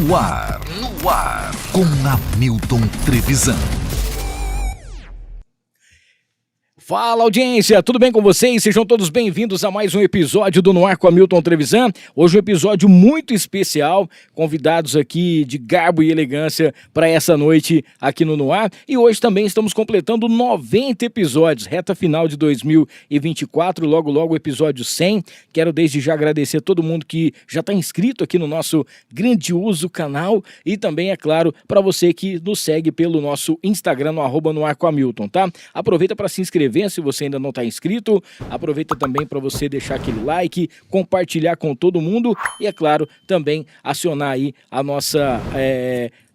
No ar, com Hamilton Trevisan. Fala, audiência, tudo bem com vocês? Sejam todos bem-vindos a mais um episódio do No Ar com Hamilton Trevisan. Hoje um episódio muito especial, convidados aqui de garbo e elegância para essa noite aqui no No Ar. E hoje também estamos completando 90 episódios, reta final de 2024, logo o episódio 100. Quero desde já agradecer a todo mundo que já está inscrito aqui no nosso grandioso canal e também, é claro, para você que nos segue pelo nosso Instagram, no @noarcohamilton, tá? Aproveita para se inscrever se você ainda não está inscrito, aproveita também para você deixar aquele like, compartilhar com todo mundo e, é claro, também acionar aí a nossa...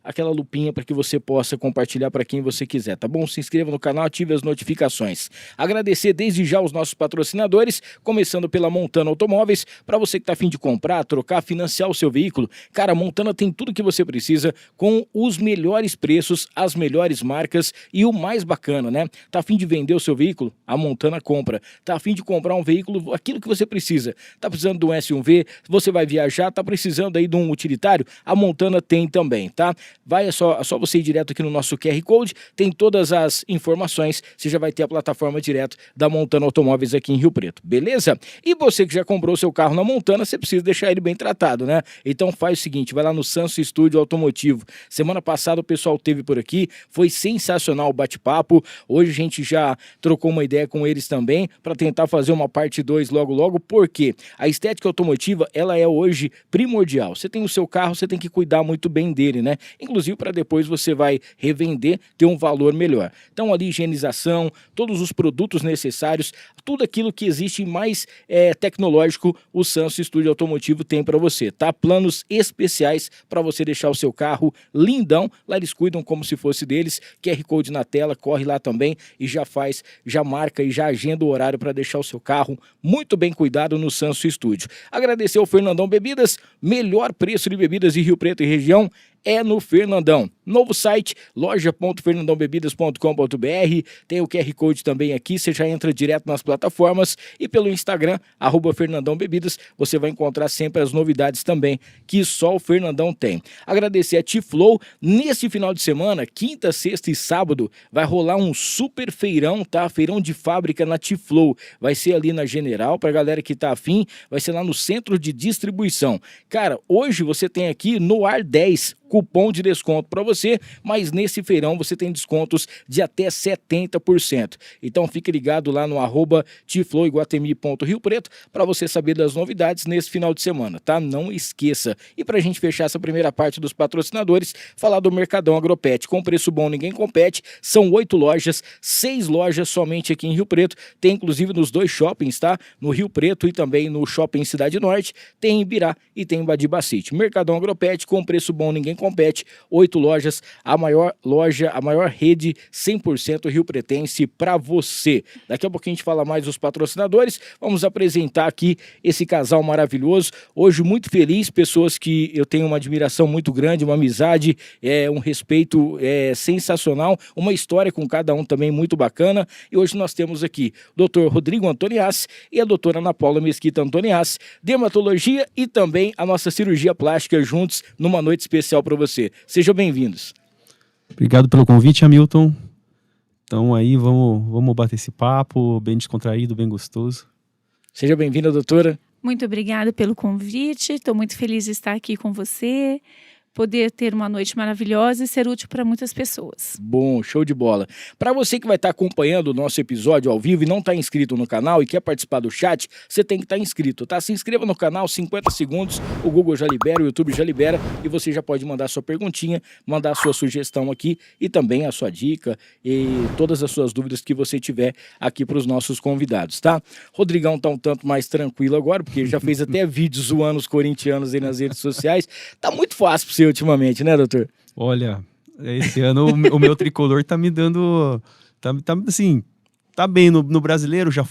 aquela lupinha para que você possa compartilhar para quem você quiser, tá bom? Se inscreva no canal, ative as notificações. Agradecer desde já os nossos patrocinadores, começando pela Montana Automóveis, para você que tá a fim de comprar, trocar, financiar o seu veículo. Cara, a Montana tem tudo que você precisa com os melhores preços, as melhores marcas e o mais bacana, né? Tá a fim de vender o seu veículo? A Montana compra. Tá a fim de comprar um veículo, aquilo que você precisa. Tá precisando de um SUV, você vai viajar, tá precisando aí de um utilitário? A Montana tem também, tá? É só você ir direto aqui no nosso QR Code, tem todas as informações, você já vai ter a plataforma direto da Montana Automóveis aqui em Rio Preto, beleza? E você que já comprou seu carro na Montana, você precisa deixar ele bem tratado, né? Então faz o seguinte, vai lá no Sanso Estúdio Automotivo. Semana passada o pessoal teve por aqui, foi sensacional o bate-papo, hoje a gente já trocou uma ideia com eles também, para tentar fazer uma parte 2 logo, porque a estética automotiva, ela é hoje primordial. Você tem o seu carro, você tem que cuidar muito bem dele, né? Inclusive para depois você vai revender, ter um valor melhor. Então ali higienização, todos os produtos necessários, tudo aquilo que existe mais tecnológico, o Sanso Estúdio Automotivo tem para você, tá? Planos especiais para você deixar o seu carro lindão, lá eles cuidam como se fosse deles, QR Code na tela, corre lá também e já marca e já agenda o horário para deixar o seu carro muito bem cuidado no Sanso Estúdio. Agradecer ao Fernandão Bebidas, melhor preço de bebidas de Rio Preto e região, é no Fernandão. Novo site, loja.fernandãobebidas.com.br, tem o QR Code também aqui, você já entra direto nas plataformas e pelo Instagram, @fernandãobebidas, você vai encontrar sempre as novidades também, que só o Fernandão tem. Agradecer a T-Flow, nesse final de semana, quinta, sexta e sábado, vai rolar um super feirão, tá? Feirão de fábrica na T-Flow, vai ser ali na General, pra galera que tá afim, vai ser lá no centro de distribuição. Cara, hoje você tem aqui no ar 10, cupom de desconto para você, mas nesse feirão você tem descontos de até 70%. Então fique ligado lá no @tiflowiguatemi.rio Preto para você saber das novidades nesse final de semana, tá? Não esqueça. E para a gente fechar essa primeira parte dos patrocinadores, falar do Mercadão Agropet. Com preço bom, ninguém compete. São 8 lojas, 6 lojas somente aqui em Rio Preto. Tem inclusive nos 2 shoppings, tá? No Rio Preto e também no Shopping Cidade Norte. Tem em Ibirá e tem em Badibacite. Mercadão Agropet, com preço bom, ninguém compete, 8 lojas, a maior rede 100% rio-pretense para você. Daqui a pouquinho a gente fala mais dos patrocinadores, vamos apresentar aqui esse casal maravilhoso, hoje muito feliz, pessoas que eu tenho uma admiração muito grande, uma amizade, um respeito sensacional, uma história com cada um também muito bacana, e hoje nós temos aqui o Dr. Rodrigo Antoniassi e a doutora Ana Paula Mesquita Antoniassi, dermatologia e também a nossa cirurgia plástica juntos numa noite especial para você. Sejam bem-vindos. Obrigado pelo convite, Hamilton. Então aí vamos bater esse papo, bem descontraído, bem gostoso. Seja bem-vinda, doutora. Muito obrigada pelo convite, estou muito feliz de estar aqui com você, poder ter uma noite maravilhosa e ser útil para muitas pessoas. Bom, show de bola. Para você que vai estar acompanhando o nosso episódio ao vivo e não está inscrito no canal e quer participar do chat, você tem que estar inscrito, tá? Se inscreva no canal, 50 segundos, o Google já libera, o YouTube já libera e você já pode mandar sua perguntinha, mandar a sua sugestão aqui e também a sua dica e todas as suas dúvidas que você tiver aqui para os nossos convidados, tá? Rodrigão tá um tanto mais tranquilo agora, porque ele já fez até vídeos zoando os corintianos aí nas redes sociais. Tá muito fácil para você ultimamente, né, doutor? Olha, esse ano o meu tricolor tá me dando... assim, tá bem no brasileiro, já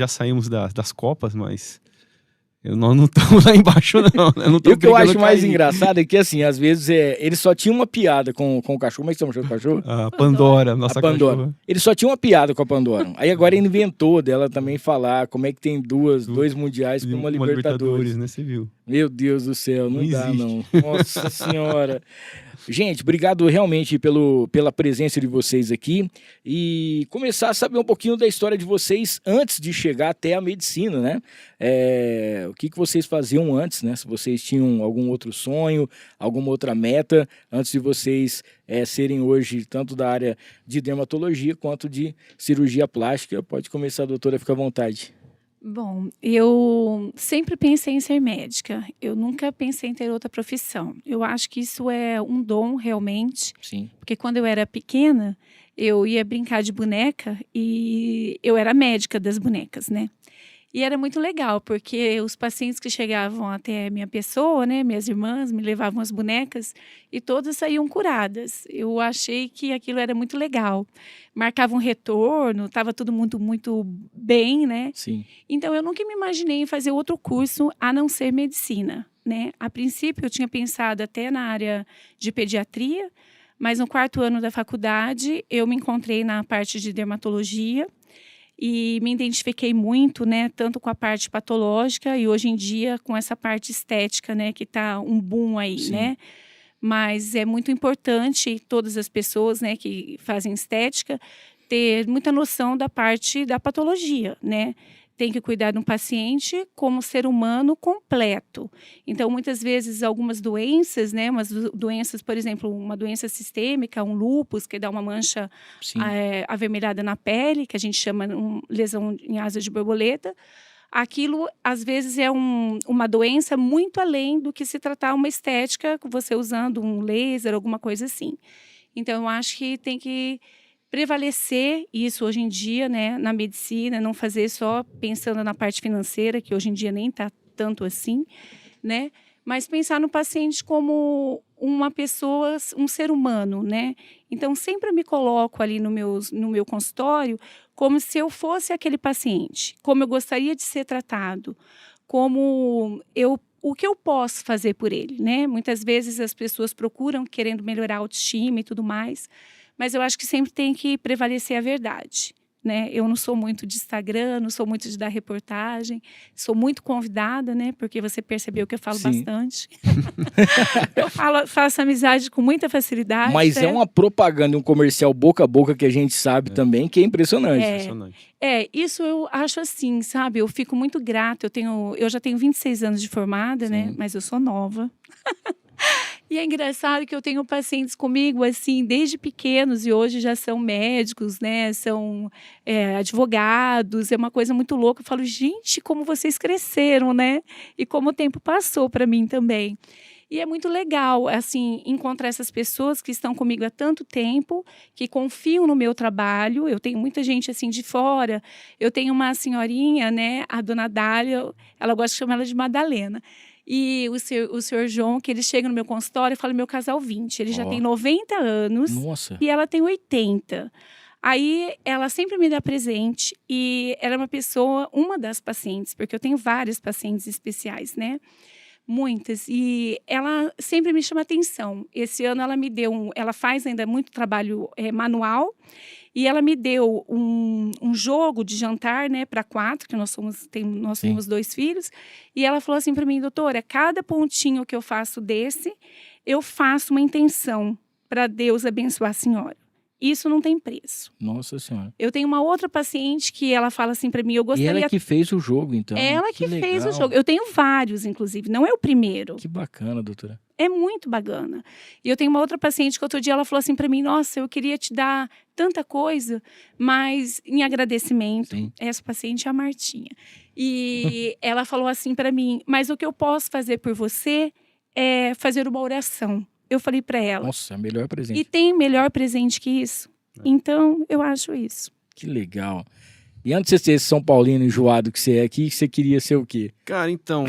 saímos das Copas, mas nós não estamos lá embaixo, não. Né? E o que eu acho mais engraçado é que, assim, às vezes ele só tinha uma piada com o cachorro. Como é que chama o cachorro? A Pandora, nossa Pandora. cachorra. Ele só tinha uma piada com a Pandora. Aí agora ele inventou dela também falar como é que tem dois mundiais para uma Libertadores. Né? Você viu? Meu Deus do céu, não Não dá existe. não. Nossa Senhora. Gente, obrigado realmente pela presença de vocês aqui e começar a saber um pouquinho da história de vocês antes de chegar até a medicina, né? O que vocês faziam antes, né? Se vocês tinham algum outro sonho, alguma outra meta antes de vocês serem hoje tanto da área de dermatologia quanto de cirurgia plástica. Pode começar, doutora, fica à vontade. Bom, eu sempre pensei em ser médica. Eu nunca pensei em ter outra profissão. Eu acho que isso é um dom realmente, Sim. porque quando eu era pequena, eu ia brincar de boneca e eu era médica das bonecas, né? E era muito legal, porque os pacientes que chegavam até minha pessoa, né, minhas irmãs, me levavam as bonecas e todas saíam curadas. Eu achei que aquilo era muito legal. Marcavam retorno, estava todo mundo muito bem, né? Sim. Então, eu nunca me imaginei em fazer outro curso a não ser medicina, né? A princípio, eu tinha pensado até na área de pediatria, mas no 4º ano da faculdade, eu me encontrei na parte de dermatologia e me identifiquei muito, né? Tanto com a parte patológica e hoje em dia com essa parte estética, né? Que está um boom aí, Sim. né? Mas é muito importante todas as pessoas, né, que fazem estética ter muita noção da parte da patologia, né? Tem que cuidar de um paciente como ser humano completo. Então, muitas vezes, algumas doenças, né? Umas doenças, por exemplo, uma doença sistêmica, um lúpus, que dá uma mancha Sim. avermelhada na pele, que a gente chama lesão em asa de borboleta. Aquilo, às vezes, é uma doença muito além do que se tratar uma estética, você usando um laser, alguma coisa assim. Então, eu acho que tem que prevalecer isso hoje em dia, né, na medicina, não fazer só pensando na parte financeira, que hoje em dia nem está tanto assim, né? Mas pensar no paciente como uma pessoa, um ser humano, né? Então, sempre me coloco ali no meu consultório como se eu fosse aquele paciente, como eu gostaria de ser tratado, o que eu posso fazer por ele, né? Muitas vezes as pessoas procuram querendo melhorar a autoestima e tudo mais, mas eu acho que sempre tem que prevalecer a verdade, né? Eu não sou muito de Instagram, não sou muito de dar reportagem, sou muito convidada, né? Porque você percebeu que eu falo Sim. bastante. Eu faço amizade com muita facilidade. Mas né? é uma propaganda, um comercial boca a boca que a gente sabe também que é impressionante. Impressionante. Isso eu acho assim, sabe? Eu fico muito grata. Eu já tenho 26 anos de formada, né? Sim. Mas eu sou nova. E é engraçado que eu tenho pacientes comigo, assim, desde pequenos e hoje já são médicos, né? São advogados, é uma coisa muito louca. Eu falo, gente, como vocês cresceram, né? E como o tempo passou para mim também. E é muito legal, assim, encontrar essas pessoas que estão comigo há tanto tempo, que confiam no meu trabalho. Eu tenho muita gente, assim, de fora. Eu tenho uma senhorinha, né? A dona Dália, ela gosta de chamar ela de Madalena. E o senhor João, que ele chega no meu consultório e fala, meu casal 20. Ele já Ó. tem 90 anos Nossa. e ela tem 80. Aí ela sempre me dá presente e ela é uma das pacientes, porque eu tenho várias pacientes especiais, né? Muitas. E ela sempre me chama atenção. Esse ano ela me deu ela faz ainda muito trabalho manual. E ela me deu um jogo de jantar, né, para 4, que nós temos 2 filhos. E ela falou assim para mim, doutora, cada pontinho que eu faço desse, eu faço uma intenção para Deus abençoar a senhora. Isso não tem preço. Nossa Senhora. Eu tenho uma outra paciente que ela fala assim para mim, eu E gostaria... ela que fez o jogo, então. Ela que fez o legal. jogo. Eu tenho vários, inclusive, não é o primeiro. Que bacana, doutora. É muito bacana. E eu tenho uma outra paciente que outro dia ela falou assim para mim, nossa, eu queria te dar tanta coisa, mas em agradecimento. Sim. Essa paciente é a Martinha. E ela falou assim para mim, mas o que eu posso fazer por você é fazer uma oração. Eu falei para ela. Nossa, melhor presente. E tem melhor presente que isso? Então, eu acho isso. Que legal. E antes de você ser São Paulino enjoado que você é aqui, você queria ser o quê? Cara, então,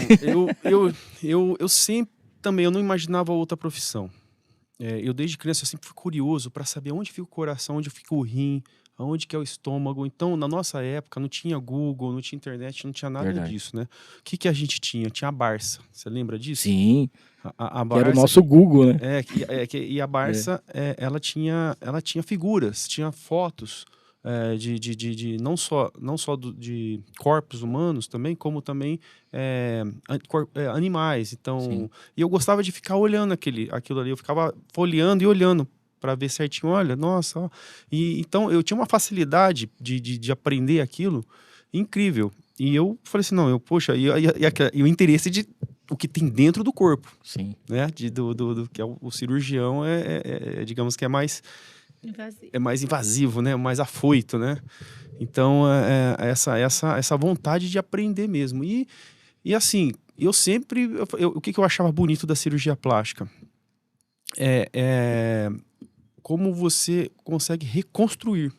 eu sempre também, eu não imaginava outra profissão. Eu desde criança eu sempre fui curioso para saber onde fica o coração, onde fica o rim, aonde que é o estômago. Então, na nossa época, não tinha Google, não tinha internet, não tinha nada Verdade. disso, né? O que a gente tinha? Tinha a Barça. Você lembra disso? Sim, A que era o Barça, nosso Google, né? e a Barça, ela tinha figuras, tinha fotos não só de corpos humanos também, como também animais. Então, Sim. e eu gostava de ficar olhando aquilo ali, eu ficava folheando e olhando para ver certinho, olha, nossa, ó. E então eu tinha uma facilidade de aprender aquilo incrível. E eu falei assim, não, poxa, e o interesse de o que tem dentro do corpo, Sim. né? Do que é o cirurgião digamos que é mais invasivo, né? Mais afoito, né? Então, essa vontade de aprender mesmo. E assim, eu sempre... o que eu achava bonito da cirurgia plástica? Como você consegue reconstruir.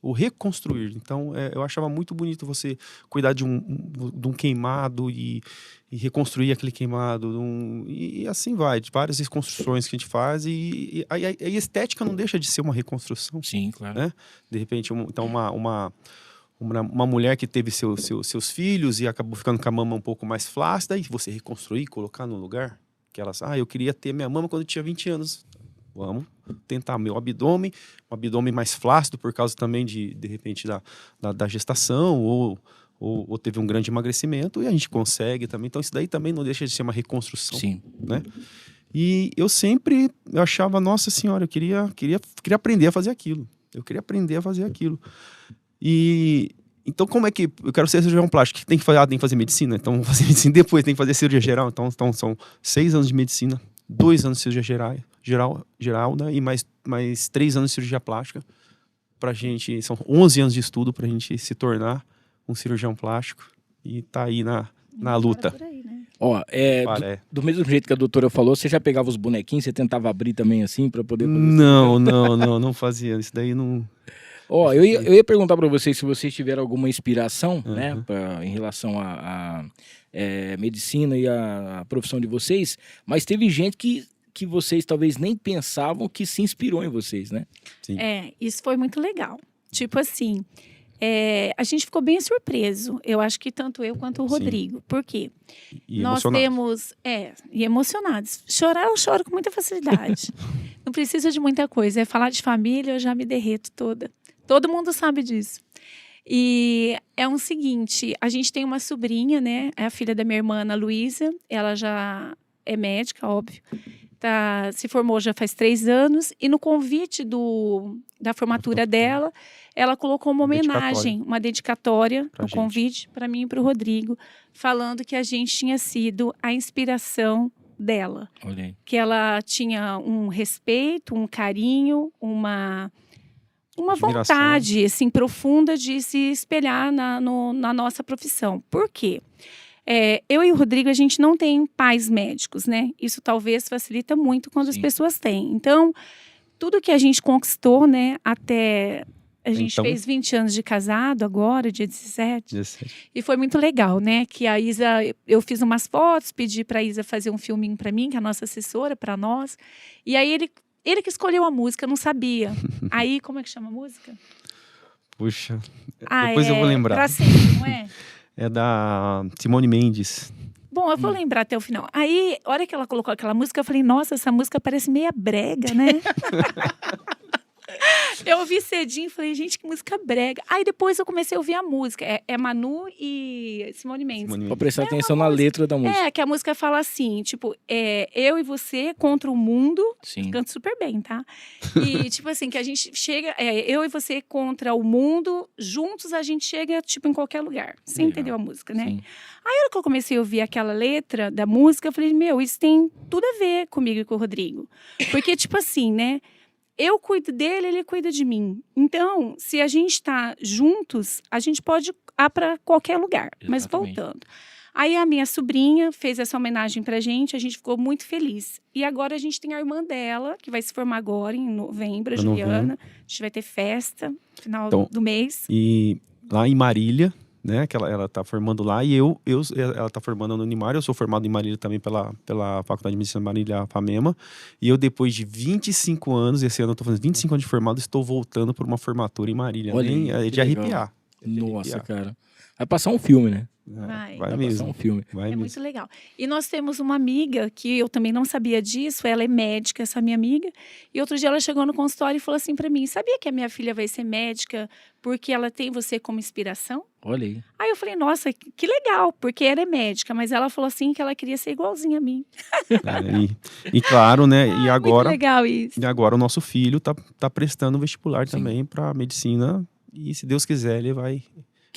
O reconstruir. Então, eu achava muito bonito você cuidar de um queimado e reconstruir aquele queimado. E assim vai, de várias reconstruções que a gente faz. E a estética não deixa de ser uma reconstrução. Sim, claro. Né? De repente, então uma mulher que teve seus filhos e acabou ficando com a mama um pouco mais flácida, e você reconstruir, colocar no lugar. Que elas, eu queria ter minha mama quando eu tinha 20 anos. Vamos tentar meu abdômen, um abdômen mais flácido por causa também de repente da gestação ou teve um grande emagrecimento e a gente consegue também. Então isso daí também não deixa de ser uma reconstrução. Sim. Né? E eu achava, nossa senhora, eu queria aprender a fazer aquilo. Eu queria aprender a fazer aquilo. E então como é que eu quero ser cirurgião plástico? Tem que fazer medicina? Então vou fazer medicina depois, tem que fazer cirurgia geral. Então são 6 anos de medicina, 2 anos de cirurgia geral, né? E mais 3 anos de cirurgia plástica. São 11 anos de estudo pra gente se tornar um cirurgião plástico e tá aí na luta. Por aí, né? Ó, do mesmo jeito que a doutora falou, você já pegava os bonequinhos, você tentava abrir também assim pra poder... Não fazia. Isso daí não... Ó, eu ia perguntar pra vocês se vocês tiveram alguma inspiração, né, em relação à medicina e à profissão de vocês, mas teve gente que vocês talvez nem pensavam que se inspirou em vocês, né? Sim. Isso foi muito legal. Tipo assim, a gente ficou bem surpreso. Eu acho que tanto eu quanto o Rodrigo. Por quê? E nós emocionados. e emocionados. Chorar, eu choro com muita facilidade. Não precisa de muita coisa. Falar de família, eu já me derreto toda. Todo mundo sabe disso. E é o seguinte, a gente tem uma sobrinha, né? É a filha da minha irmã, Ana Luísa. Ela já é médica, óbvio. Se formou já faz 3 anos. E no convite da formatura dela, ela colocou uma homenagem, uma dedicatória no convite para mim e para o Rodrigo, falando que a gente tinha sido a inspiração dela. Olhei. Que ela tinha um respeito, um carinho, uma vontade assim, profunda de se espelhar na nossa profissão. Por quê? Eu e o Rodrigo, a gente não tem pais médicos, né? Isso talvez facilita muito quando as pessoas têm. Então, tudo que a gente conquistou, né? Até a gente fez 20 anos de casado agora, dia 17. E foi muito legal, né? Que a Isa, eu fiz umas fotos, pedi para a Isa fazer um filminho para mim, que é a nossa assessora, para nós. E aí ele que escolheu a música, eu não sabia. Aí, como é que chama a música? Puxa, depois eu vou lembrar. Pra sempre, não é? É da Simone Mendes. Bom, eu vou lembrar até o final. Aí, a hora que ela colocou aquela música, eu falei, nossa, essa música parece meia brega, né? Eu ouvi cedinho e falei, gente, que música brega. Aí depois eu comecei a ouvir a música. É Manu e Simone Mendes. Pra prestar atenção na letra da música. Que a música fala assim, tipo, eu e você contra o mundo. Sim. Canto super bem, tá? E tipo assim, que a gente chega, eu e você contra o mundo, juntos a gente chega, tipo, em qualquer lugar. Você entendeu a música, né? Sim. Aí, a hora que eu comecei a ouvir aquela letra da música, eu falei, isso tem tudo a ver comigo e com o Rodrigo. Porque, tipo assim, né? Eu cuido dele, ele cuida de mim. Então, se a gente está juntos, a gente pode ir para qualquer lugar. Exatamente. Mas voltando. Aí a minha sobrinha fez essa homenagem pra gente, a gente ficou muito feliz. E agora a gente tem a irmã dela, que vai se formar agora, em novembro, a Juliana. A gente vai ter festa no final do mês. E lá em Marília, né, que ela tá formando lá, e ela tá formando no Unimar, eu sou formado em Marília também pela Faculdade de Medicina de Marília, FAMEMA, e eu depois de 25 anos, esse ano eu tô fazendo 25 anos de formado, estou voltando por uma formatura em Marília. Olha aí, É de arrepiar. Nossa, cara. Vai passar um filme, né? Vai. Vai mesmo. passar um filme. Vai É mesmo. muito legal. E nós temos uma amiga que eu também não sabia disso, ela é médica, essa minha amiga. E outro dia ela chegou no consultório e falou assim para mim: sabia que a minha filha vai ser médica porque ela tem você como inspiração? Olha aí. Aí eu falei: nossa, que legal, porque ela é médica, mas ela falou assim que ela queria ser igualzinha a mim. E claro, né? E Muito agora, legal isso. o nosso filho tá prestando vestibular Sim. também para medicina. E se Deus quiser, ele vai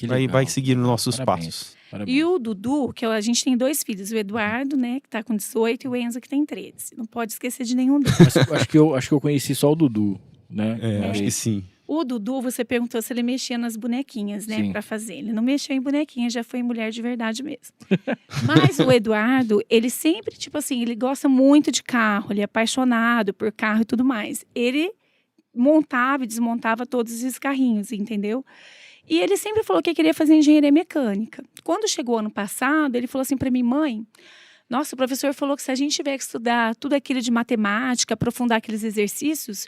legal. seguir nos nossos Parabéns. passos. Parabéns. E o Dudu, a gente tem 2 filhos, o Eduardo, né, que tá com 18, e o Enzo, que tem 13. Não pode esquecer de nenhum deles. Mas acho que eu conheci só o Dudu, né? Acho que sim. O Dudu, você perguntou se ele mexia nas bonequinhas, né, Sim. pra fazer. Ele não mexeu em bonequinha, já foi mulher de verdade mesmo. Mas o Eduardo, ele sempre, tipo assim, ele gosta muito de carro, ele é apaixonado por carro e tudo mais. Ele montava e desmontava todos esses carrinhos, entendeu? E ele sempre falou que queria fazer engenharia mecânica. Quando chegou o ano passado, ele falou assim para mim: mãe, nossa, o professor falou que se a gente tiver que estudar tudo aquilo de matemática, aprofundar aqueles exercícios,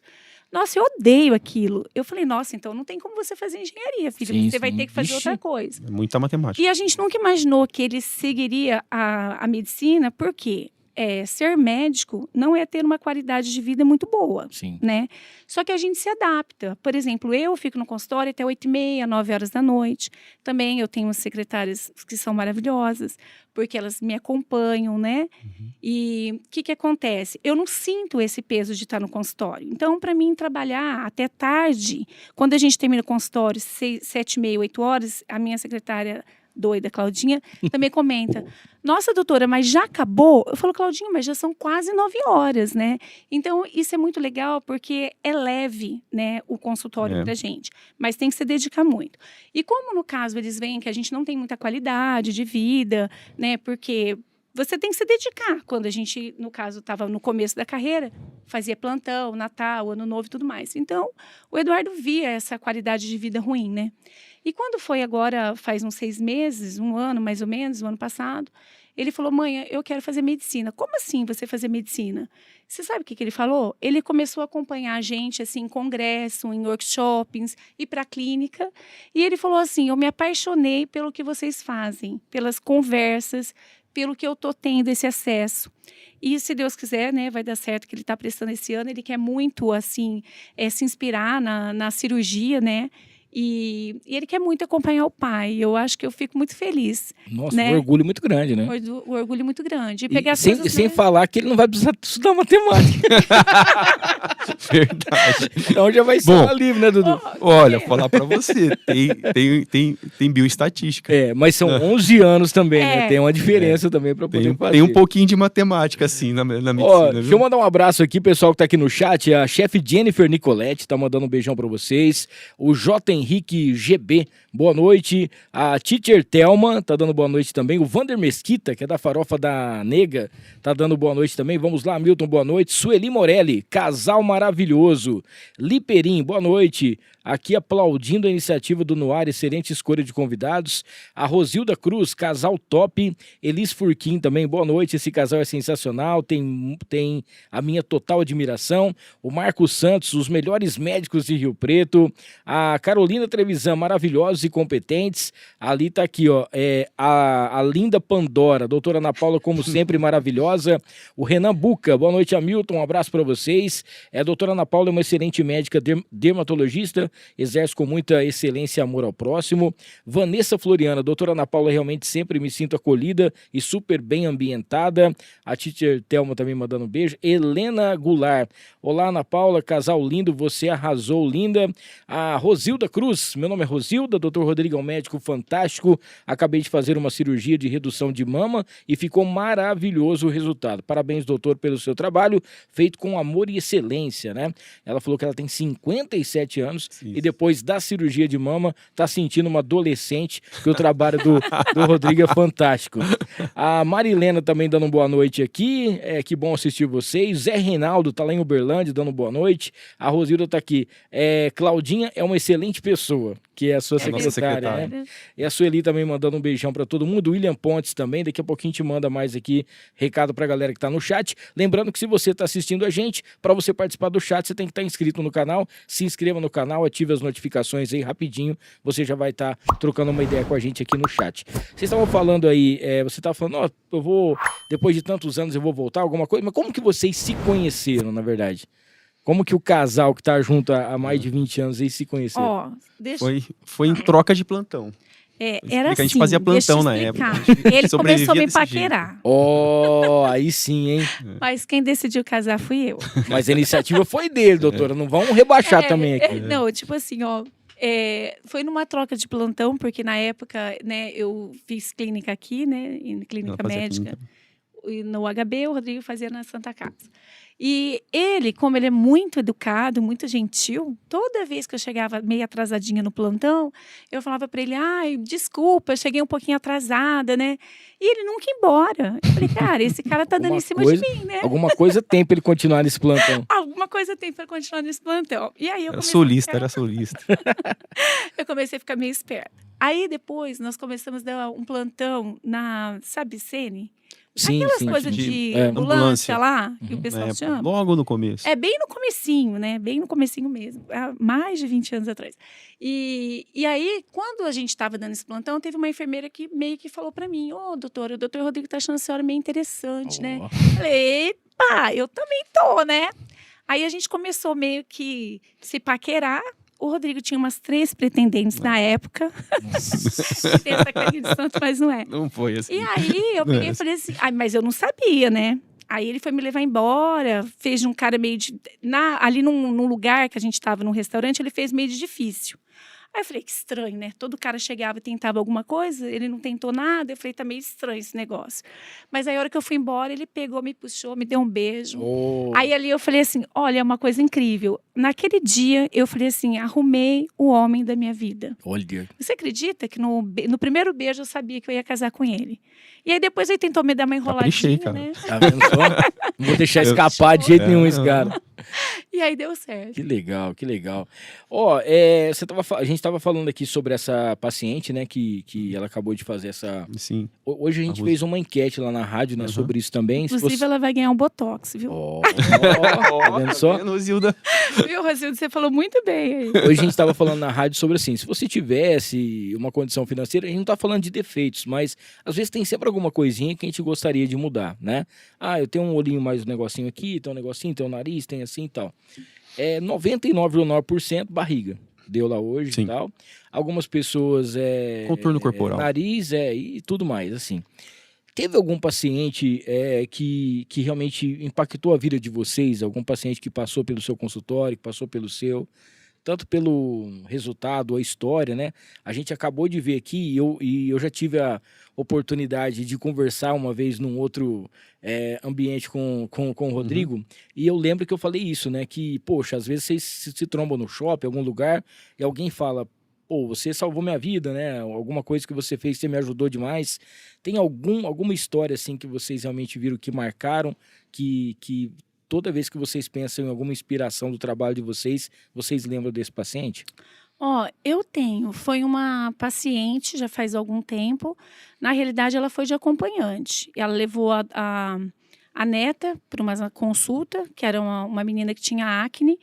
nossa, eu odeio aquilo. Eu falei: nossa, então não tem como você fazer engenharia, filho. Sim, você vai sim. ter que fazer Ixi. outra coisa. É muita matemática. E a gente nunca imaginou que ele seguiria a medicina, porque ser médico não é ter uma qualidade de vida muito boa. Sim. Né? Só que a gente se adapta. Por exemplo, eu fico no consultório até 8h30, 9 horas da noite. Também eu tenho secretárias que são maravilhosas, porque elas me acompanham, né? E o que acontece? Eu não sinto esse peso de estar no consultório. Então, para mim, trabalhar até tarde, quando a gente termina o consultório, 7h30, 8 horas, a minha secretária doida, Claudinha, também comenta: nossa, doutora, mas já acabou? Eu falo: Claudinha, mas já são quase 9 horas, né? Então, isso é muito legal, porque é leve, né, o consultório pra gente. Mas tem que se dedicar muito. E como, no caso, eles veem que a gente não tem muita qualidade de vida, né, porque você tem que se dedicar. Quando a gente, no caso, estava no começo da carreira, fazia plantão, Natal, Ano Novo e tudo mais. Então, o Eduardo via essa qualidade de vida ruim, né? E quando foi agora, faz uns 6 meses, 1 ano mais ou menos, o ano passado, ele falou: mãe, eu quero fazer medicina. Como assim você fazer medicina? Você sabe o que ele falou? Ele começou a acompanhar a gente assim, em congresso, em workshops, ir para a clínica. E ele falou assim: eu me apaixonei pelo que vocês fazem, pelas conversas, pelo que eu estou tendo esse acesso. E se Deus quiser, né, vai dar certo, que ele está prestando esse ano. Ele quer muito assim, se inspirar na cirurgia, né? E ele quer muito acompanhar o pai. Eu acho que eu fico muito feliz. Nossa, né? um orgulho muito grande, né? O orgulho muito grande. E E pegar as sem coisas, sem né? falar que ele não vai precisar estudar matemática. Verdade. Então já vai ser Bom. uma livre, né, Dudu? Olha, falar pra você, tem bioestatística. Mas são 11 anos também, né? É. Tem uma diferença também para poder fazer. Tem um pouquinho de matemática, assim, na medicina, Ó, deixa eu viu? mandar um abraço aqui, pessoal que tá aqui no chat. A chefe Jennifer Nicoletti tá mandando um beijão pra vocês. O J. Henrique GB, boa noite. A Teacher Thelma tá dando boa noite também. O Vander Mesquita, que é da Farofa da Nega, tá dando boa noite também. Vamos lá, Milton, boa noite. Sueli Morelli, casal maravilhoso. Liperim, boa noite. Aqui aplaudindo a iniciativa do Noir, excelente escolha de convidados. A Rosilda Cruz, casal top. Elis Furquim também, boa noite. Esse casal é sensacional, tem a minha total admiração. O Marcos Santos, os melhores médicos de Rio Preto. A Carolina Trevisan, maravilhosos e competentes. Ali tá aqui, ó, a linda Pandora, doutora Ana Paula, como sempre, maravilhosa. O Renan Buca, boa noite, Hamilton, um abraço para vocês. A doutora Ana Paula é uma excelente médica dermatologista, exerce com muita excelência e amor ao próximo. Vanessa Floriana, doutora Ana Paula, realmente sempre me sinto acolhida e super bem ambientada. A Teacher Thelma também mandando um beijo. Helena Goulart, olá Ana Paula, casal lindo, você arrasou, linda. A Rosilda Cruz, meu nome é Rosilda, doutor Rodrigo é um médico fantástico, acabei de fazer uma cirurgia de redução de mama e ficou maravilhoso o resultado. Parabéns, doutor, pelo seu trabalho, feito com amor e excelência, né? Ela falou que ela tem 57 anos e depois da cirurgia de mama tá sentindo uma adolescente, que o trabalho do Rodrigo é fantástico. A Marilena também dando boa noite aqui, que bom assistir vocês. Zé Reinaldo tá lá em Uberlândia dando boa noite. A Rosilda tá aqui. Claudinha é uma excelente pessoa. que é a sua É a nossa secretária, né? secretária. E a Sueli também mandando um beijão pra todo mundo. O William Pontes também, daqui a pouquinho te manda mais aqui recado pra galera que tá no chat. Lembrando que se você tá assistindo a gente, pra você participar do chat, você tem que estar inscrito no canal. Se inscreva no canal, ative as notificações aí rapidinho. Você já vai estar trocando uma ideia com a gente aqui no chat. Vocês estavam falando aí, você tava falando, ó, eu vou, depois de tantos anos eu vou voltar, alguma coisa. Mas como que vocês se conheceram, na verdade? Como que o casal que tá junto há mais de 20 anos aí se conheceu? Ó, deixa Foi em troca de plantão. era A assim, gente fazia deixa eu plantão na explicar. época. A gente Ele sobrevivia começou a me desse jeito. paquerar, Ó, aí sim, hein? mas quem decidiu casar fui eu. Mas a iniciativa foi dele, doutora. Não vamos rebaixar também aqui. Não, tipo assim, ó. Foi numa troca de plantão, porque na época, né, eu fiz clínica aqui, né, em clínica Ela fazia médica. clínica. E no HB, o Rodrigo fazia na Santa Casa. E ele, como ele é muito educado, muito gentil, toda vez que eu chegava meio atrasadinha no plantão, eu falava para ele, ai, desculpa, eu cheguei um pouquinho atrasada, né? E ele nunca ia embora. Eu falei, cara, esse cara tá dando Alguma em cima coisa- de mim, né? Alguma coisa tem pra ele continuar nesse plantão. Alguma coisa tem para continuar nesse plantão. E aí eu Era comecei solista, era solista. eu comecei a ficar meio esperta. Aí depois nós começamos a dar um plantão na, sabe, Sene? Sim, Aquelas sim. coisas de- de é, ambulância ambulância. lá, que o Na pessoal época, chama. logo no começo. É bem no comecinho, né? Bem no comecinho mesmo. Há mais de 20 anos atrás. E aí, quando a gente estava dando esse plantão, teve uma enfermeira que meio que falou para mim, ô, doutora, o doutor Rodrigo tá achando a senhora meio interessante, né? Ó. Falei, epa, eu também tô, né? Aí a gente começou meio que se paquerar. O Rodrigo tinha umas 3 pretendentes na época. Tem essa carinha de santo, mas não é. Não foi assim. E aí eu peguei e falei assim, mas eu não sabia, né? Aí ele foi me levar embora, fez de um cara meio de. Ali num lugar que a gente estava, num restaurante, ele fez meio de difícil. Aí eu falei, que estranho, né? Todo cara chegava e tentava alguma coisa, ele não tentou nada. Eu falei, tá meio estranho esse negócio. Mas aí a hora que eu fui embora, ele pegou, me puxou, me deu um beijo. Oh. Aí ali eu falei assim, olha, é uma coisa incrível. Naquele dia, eu falei assim, arrumei o homem da minha vida. Olha. Você acredita que no primeiro beijo eu sabia que eu ia casar com ele? E aí depois ele tentou me dar uma enroladinha, Caprichei, cara. né? Tá vendo só? Não vou deixar escapar de jeito nenhum esse cara. E aí deu certo. Que legal, que legal. Ó, a gente estava falando aqui sobre essa paciente, né, que ela acabou de fazer essa... Sim. Hoje a gente fez uma enquete lá na rádio, né, sobre isso também. Se Inclusive, você- ela vai ganhar um Botox, viu? Ó, tá vendo só? Vendo, Zilda? Viu, Rosildo? Você falou muito bem aí. Hoje a gente estava falando na rádio sobre assim, se você tivesse uma condição financeira, a gente não está falando de defeitos, mas às vezes tem sempre alguma coisinha que a gente gostaria de mudar, né? Ah, eu tenho um olhinho mais um negocinho aqui, tem um negocinho, tem um nariz, tem assim e tal. 99,9% barriga. Deu lá hoje Sim. e tal. Algumas pessoas Contorno corporal. nariz e tudo mais, assim. Teve algum paciente que realmente impactou a vida de vocês? Algum paciente que passou pelo seu consultório, que passou pelo seu, tanto pelo resultado, a história, né? A gente acabou de ver aqui e eu já tive a oportunidade de conversar uma vez num outro ambiente com o Rodrigo, e eu lembro que eu falei isso, né? Que, poxa, às vezes vocês se trombam no shopping, em algum lugar, e alguém fala, pô, você salvou minha vida, né? Alguma coisa que você fez, você me ajudou demais. Tem alguma história, assim, que vocês realmente viram que marcaram, que toda vez que vocês pensam em alguma inspiração do trabalho de vocês lembram desse paciente? Ó, eu tenho. Foi uma paciente, já faz algum tempo. Na realidade, ela foi de acompanhante. Ela levou a neta para uma consulta, que era uma menina que tinha acne.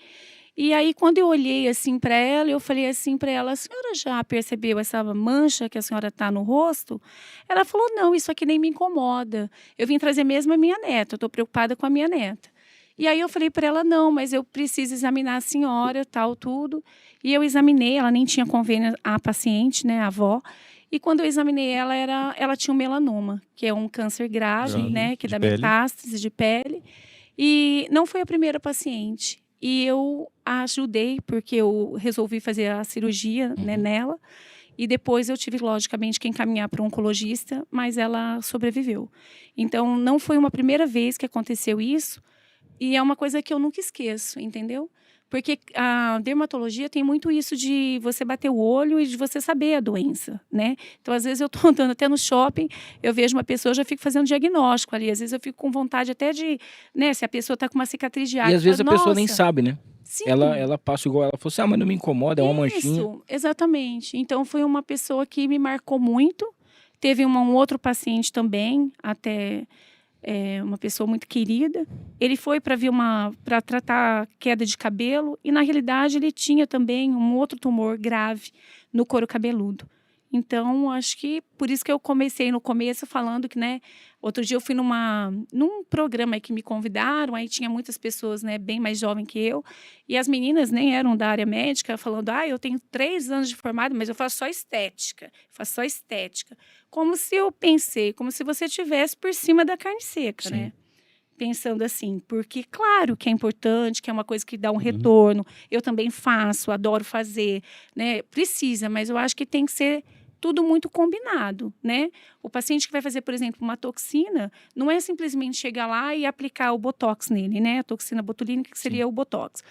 E aí, quando eu olhei assim para ela, eu falei assim para ela, a senhora já percebeu essa mancha que a senhora tá no rosto? Ela falou, não, isso aqui nem me incomoda. Eu vim trazer mesmo a minha neta, eu estou preocupada com a minha neta. E aí eu falei para ela, não, mas eu preciso examinar a senhora, tal, tudo. E eu examinei, ela nem tinha convênio, a paciente, né, a avó. E quando eu examinei ela, ela tinha um melanoma, que é um câncer grave, né, que de dá pele. metástase de pele. E não foi a primeira paciente. E eu a ajudei, porque eu resolvi fazer a cirurgia, né, nela. E depois eu tive, logicamente, que encaminhar para um oncologista, mas ela sobreviveu. Então, não foi uma primeira vez que aconteceu isso. E é uma coisa que eu nunca esqueço, entendeu? Porque a dermatologia tem muito isso de você bater o olho e de você saber a doença, né? Então, às vezes, eu estou andando até no shopping, eu vejo uma pessoa, eu já fico fazendo diagnóstico ali. Às vezes, eu fico com vontade até de, né? Se a pessoa está com uma cicatriz de acne. E às vezes a eu falo, pessoa nem "Nossa, sabe, né? Sim. ela passa igual ela falou assim, mas não me incomoda, é uma manchinha. Isso, exatamente. Então, foi uma pessoa que me marcou muito. Teve um outro paciente também, até uma pessoa muito querida. Ele foi para tratar queda de cabelo e, na realidade, ele tinha também um outro tumor grave no couro cabeludo. Então, acho que por isso que eu comecei no começo falando que, né, outro dia eu fui num programa que me convidaram, aí tinha muitas pessoas, né, bem mais jovens que eu, e as meninas nem eram da área médica, falando, eu tenho 3 anos de formado, mas eu faço só estética, Como se eu pensei, como se você estivesse por cima da carne seca, Sim. né? Pensando assim, porque claro que é importante, que é uma coisa que dá um retorno, eu também faço, adoro fazer, né? Precisa, mas eu acho que tem que ser tudo muito combinado, né? O paciente que vai fazer, por exemplo, uma toxina, não é simplesmente chegar lá e aplicar o botox nele, né? A toxina botulínica, que seria o botox.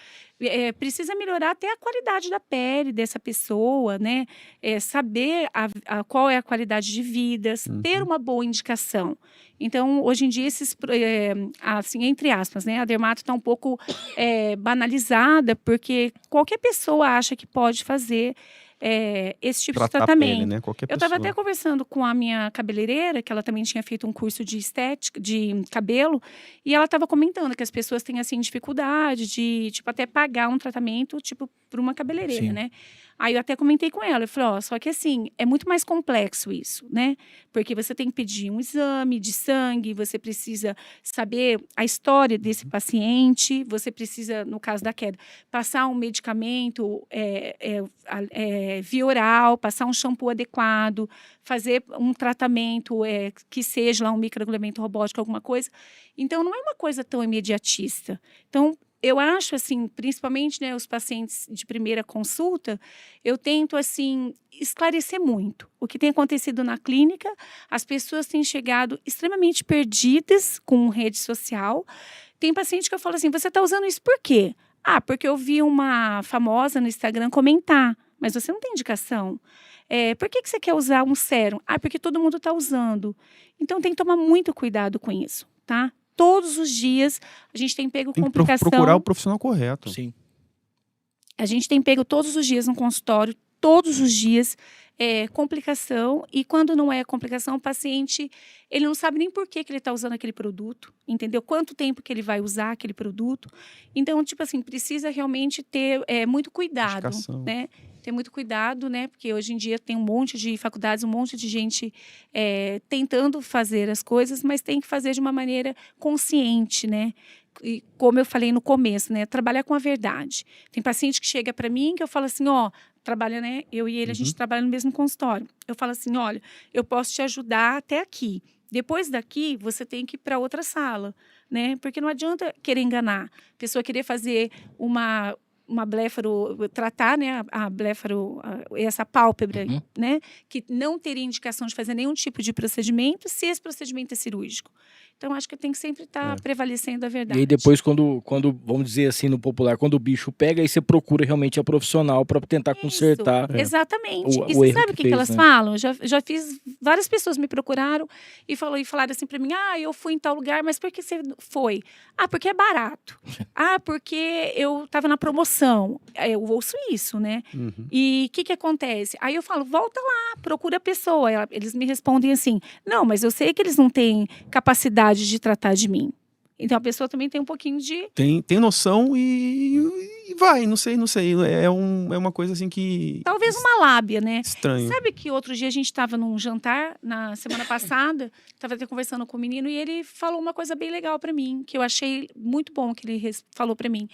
Precisa melhorar até a qualidade da pele dessa pessoa, né? Saber qual é a qualidade de vida, ter uma boa indicação. Então, hoje em dia, assim, entre aspas, né? A dermato está um pouco banalizada, porque qualquer pessoa acha que pode fazer esse tipo de Tratar a tratamento. pele, né? Qualquer Eu estava pessoa. até conversando com a minha cabeleireira, que ela também tinha feito um curso de estética, de cabelo, e ela estava comentando que as pessoas têm, assim, dificuldade de, tipo, até pagar um tratamento, tipo, para uma cabeleireira, Sim. né? Aí eu até comentei com ela, eu falei, só que assim, é muito mais complexo isso, né? Porque você tem que pedir um exame de sangue, você precisa saber a história desse paciente, você precisa, no caso da queda, passar um medicamento via oral, passar um shampoo adequado, fazer um tratamento que seja lá um microagulhamento robótico, alguma coisa. Então, não é uma coisa tão imediatista. Então, eu acho, assim, principalmente, né, os pacientes de primeira consulta, eu tento, assim, esclarecer muito o que tem acontecido na clínica. As pessoas têm chegado extremamente perdidas com rede social. Tem paciente que eu falo assim, você está usando isso por quê? Porque eu vi uma famosa no Instagram comentar, mas você não tem indicação. Por que você quer usar um sérum? Porque todo mundo está usando. Então, tem que tomar muito cuidado com isso, tá? Todos os dias a gente tem pego Tem que complicação. procurar o profissional correto. Sim. A gente tem pego todos os dias no consultório, todos os dias, complicação. E quando não é complicação, o paciente, ele não sabe nem por que ele está usando aquele produto, entendeu? Quanto tempo que ele vai usar aquele produto. Então, tipo assim, precisa realmente ter muito cuidado, Indicação. né? Ter muito cuidado, né? Porque hoje em dia tem um monte de faculdades, um monte de gente tentando fazer as coisas, mas tem que fazer de uma maneira consciente, né? E como eu falei no começo, né? Trabalhar com a verdade. Tem paciente que chega para mim que eu falo assim, trabalha, né? Eu e ele, a gente trabalha no mesmo consultório. Eu falo assim, olha, eu posso te ajudar até aqui. Depois daqui, você tem que ir para outra sala, né? Porque não adianta querer enganar. A pessoa querer fazer uma blefaro, tratar, né, a blefaro, essa pálpebra, né, que não teria indicação de fazer nenhum tipo de procedimento, se esse procedimento é cirúrgico. Então, acho que tem que sempre estar prevalecendo a verdade. E aí depois, quando, vamos dizer assim, no popular, quando o bicho pega, aí você procura realmente a profissional para tentar consertar. Exatamente. o E você erro sabe o que que fez, elas né? falam? Já fiz, várias pessoas me procuraram e falaram assim para mim, eu fui em tal lugar, mas por que você foi? Porque é barato. Porque eu estava na promoção. Eu ouço isso, né? E o que acontece? Aí eu falo, volta lá, procura a pessoa. Eles me respondem assim, não, mas eu sei que eles não têm capacidade de tratar de mim. Então, a pessoa também tem um pouquinho de... Tem noção e vai, não sei. É uma coisa assim que... Talvez uma lábia, né? Estranho. Sabe que outro dia a gente estava num jantar, na semana passada, estava até conversando com o menino, e ele falou uma coisa bem legal para mim, que eu achei muito bom que ele falou para mim.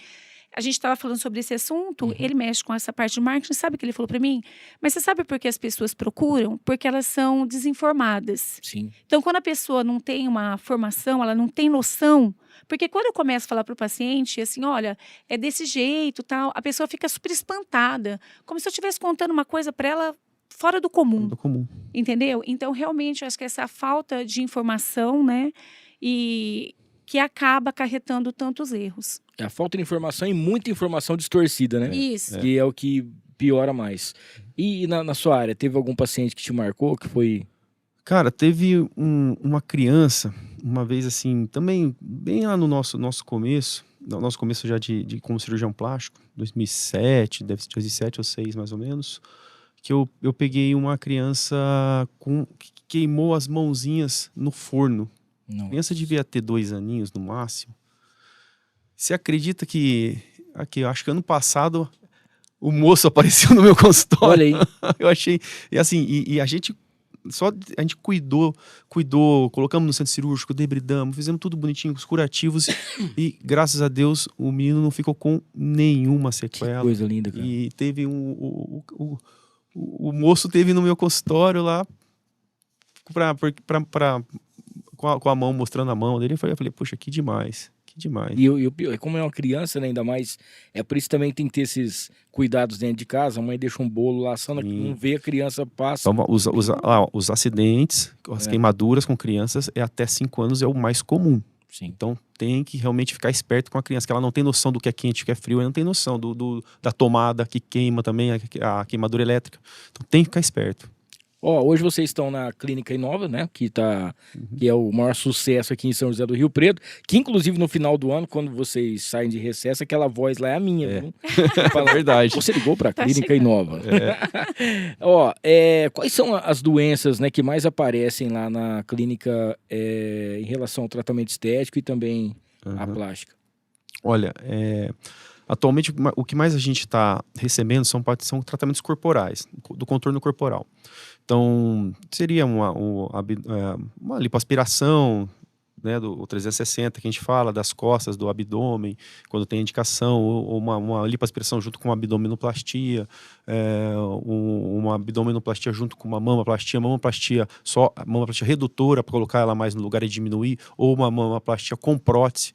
A gente estava falando sobre esse assunto, ele mexe com essa parte de marketing, sabe o que ele falou para mim? Mas você sabe por que as pessoas procuram? Porque elas são desinformadas. Sim. Então, quando a pessoa não tem uma formação, ela não tem noção, porque quando eu começo a falar para o paciente, assim, olha, é desse jeito, tal, a pessoa fica super espantada, como se eu estivesse contando uma coisa para ela fora do comum, entendeu? Então, realmente, eu acho que essa falta de informação, né, e que acaba acarretando tantos erros. A falta de informação e muita informação distorcida, né? Isso. Que é o que piora mais. E na sua área, teve algum paciente que te marcou, que foi... Cara, teve uma criança, uma vez assim, também bem lá no nosso começo, no nosso começo já como cirurgião plástico, 2007, deve ser 2007 ou 2006 mais ou menos, que eu peguei uma criança que queimou as mãozinhas no forno. A criança devia ter 2 aninhos no máximo. Você acredita que, eu acho que ano passado, o moço apareceu no meu consultório? Olha aí. Eu achei, e assim, a gente cuidou, colocamos no centro cirúrgico, debridamos, fizemos tudo bonitinho, os curativos, e graças a Deus o menino não ficou com nenhuma sequela. Que coisa linda, cara. E teve o moço teve no meu consultório lá, com a mão, mostrando a mão dele, eu falei, poxa, que demais. E o pior, como é uma criança, né, ainda mais, por isso também tem que ter esses cuidados dentro de casa. A mãe deixa um bolo lá, não vê, a criança passa. Então, os acidentes, as queimaduras com crianças, até 5 anos é o mais comum. Sim. Então tem que realmente ficar esperto com a criança, que ela não tem noção do que é quente, do que é frio, ela não tem noção da tomada que queima também, a queimadura elétrica. Então tem que ficar esperto. Hoje vocês estão na Clínica Inova, né? Que é o maior sucesso aqui em São José do Rio Preto. Que, inclusive, no final do ano, quando vocês saem de recesso, aquela voz lá é a minha, viu? Fala a verdade. Você ligou para a Clínica chegando. Inova. Quais são as doenças, né, que mais aparecem lá na clínica em relação ao tratamento estético e também à plástica? Olha, atualmente o que mais a gente está recebendo são tratamentos corporais, do contorno corporal. Então, seria uma lipoaspiração, né, do 360 que a gente fala, das costas, do abdômen, quando tem indicação, ou uma lipoaspiração junto com uma abdominoplastia, uma abdominoplastia junto com uma mamoplastia redutora para colocar ela mais no lugar e diminuir, ou uma mamoplastia com prótese.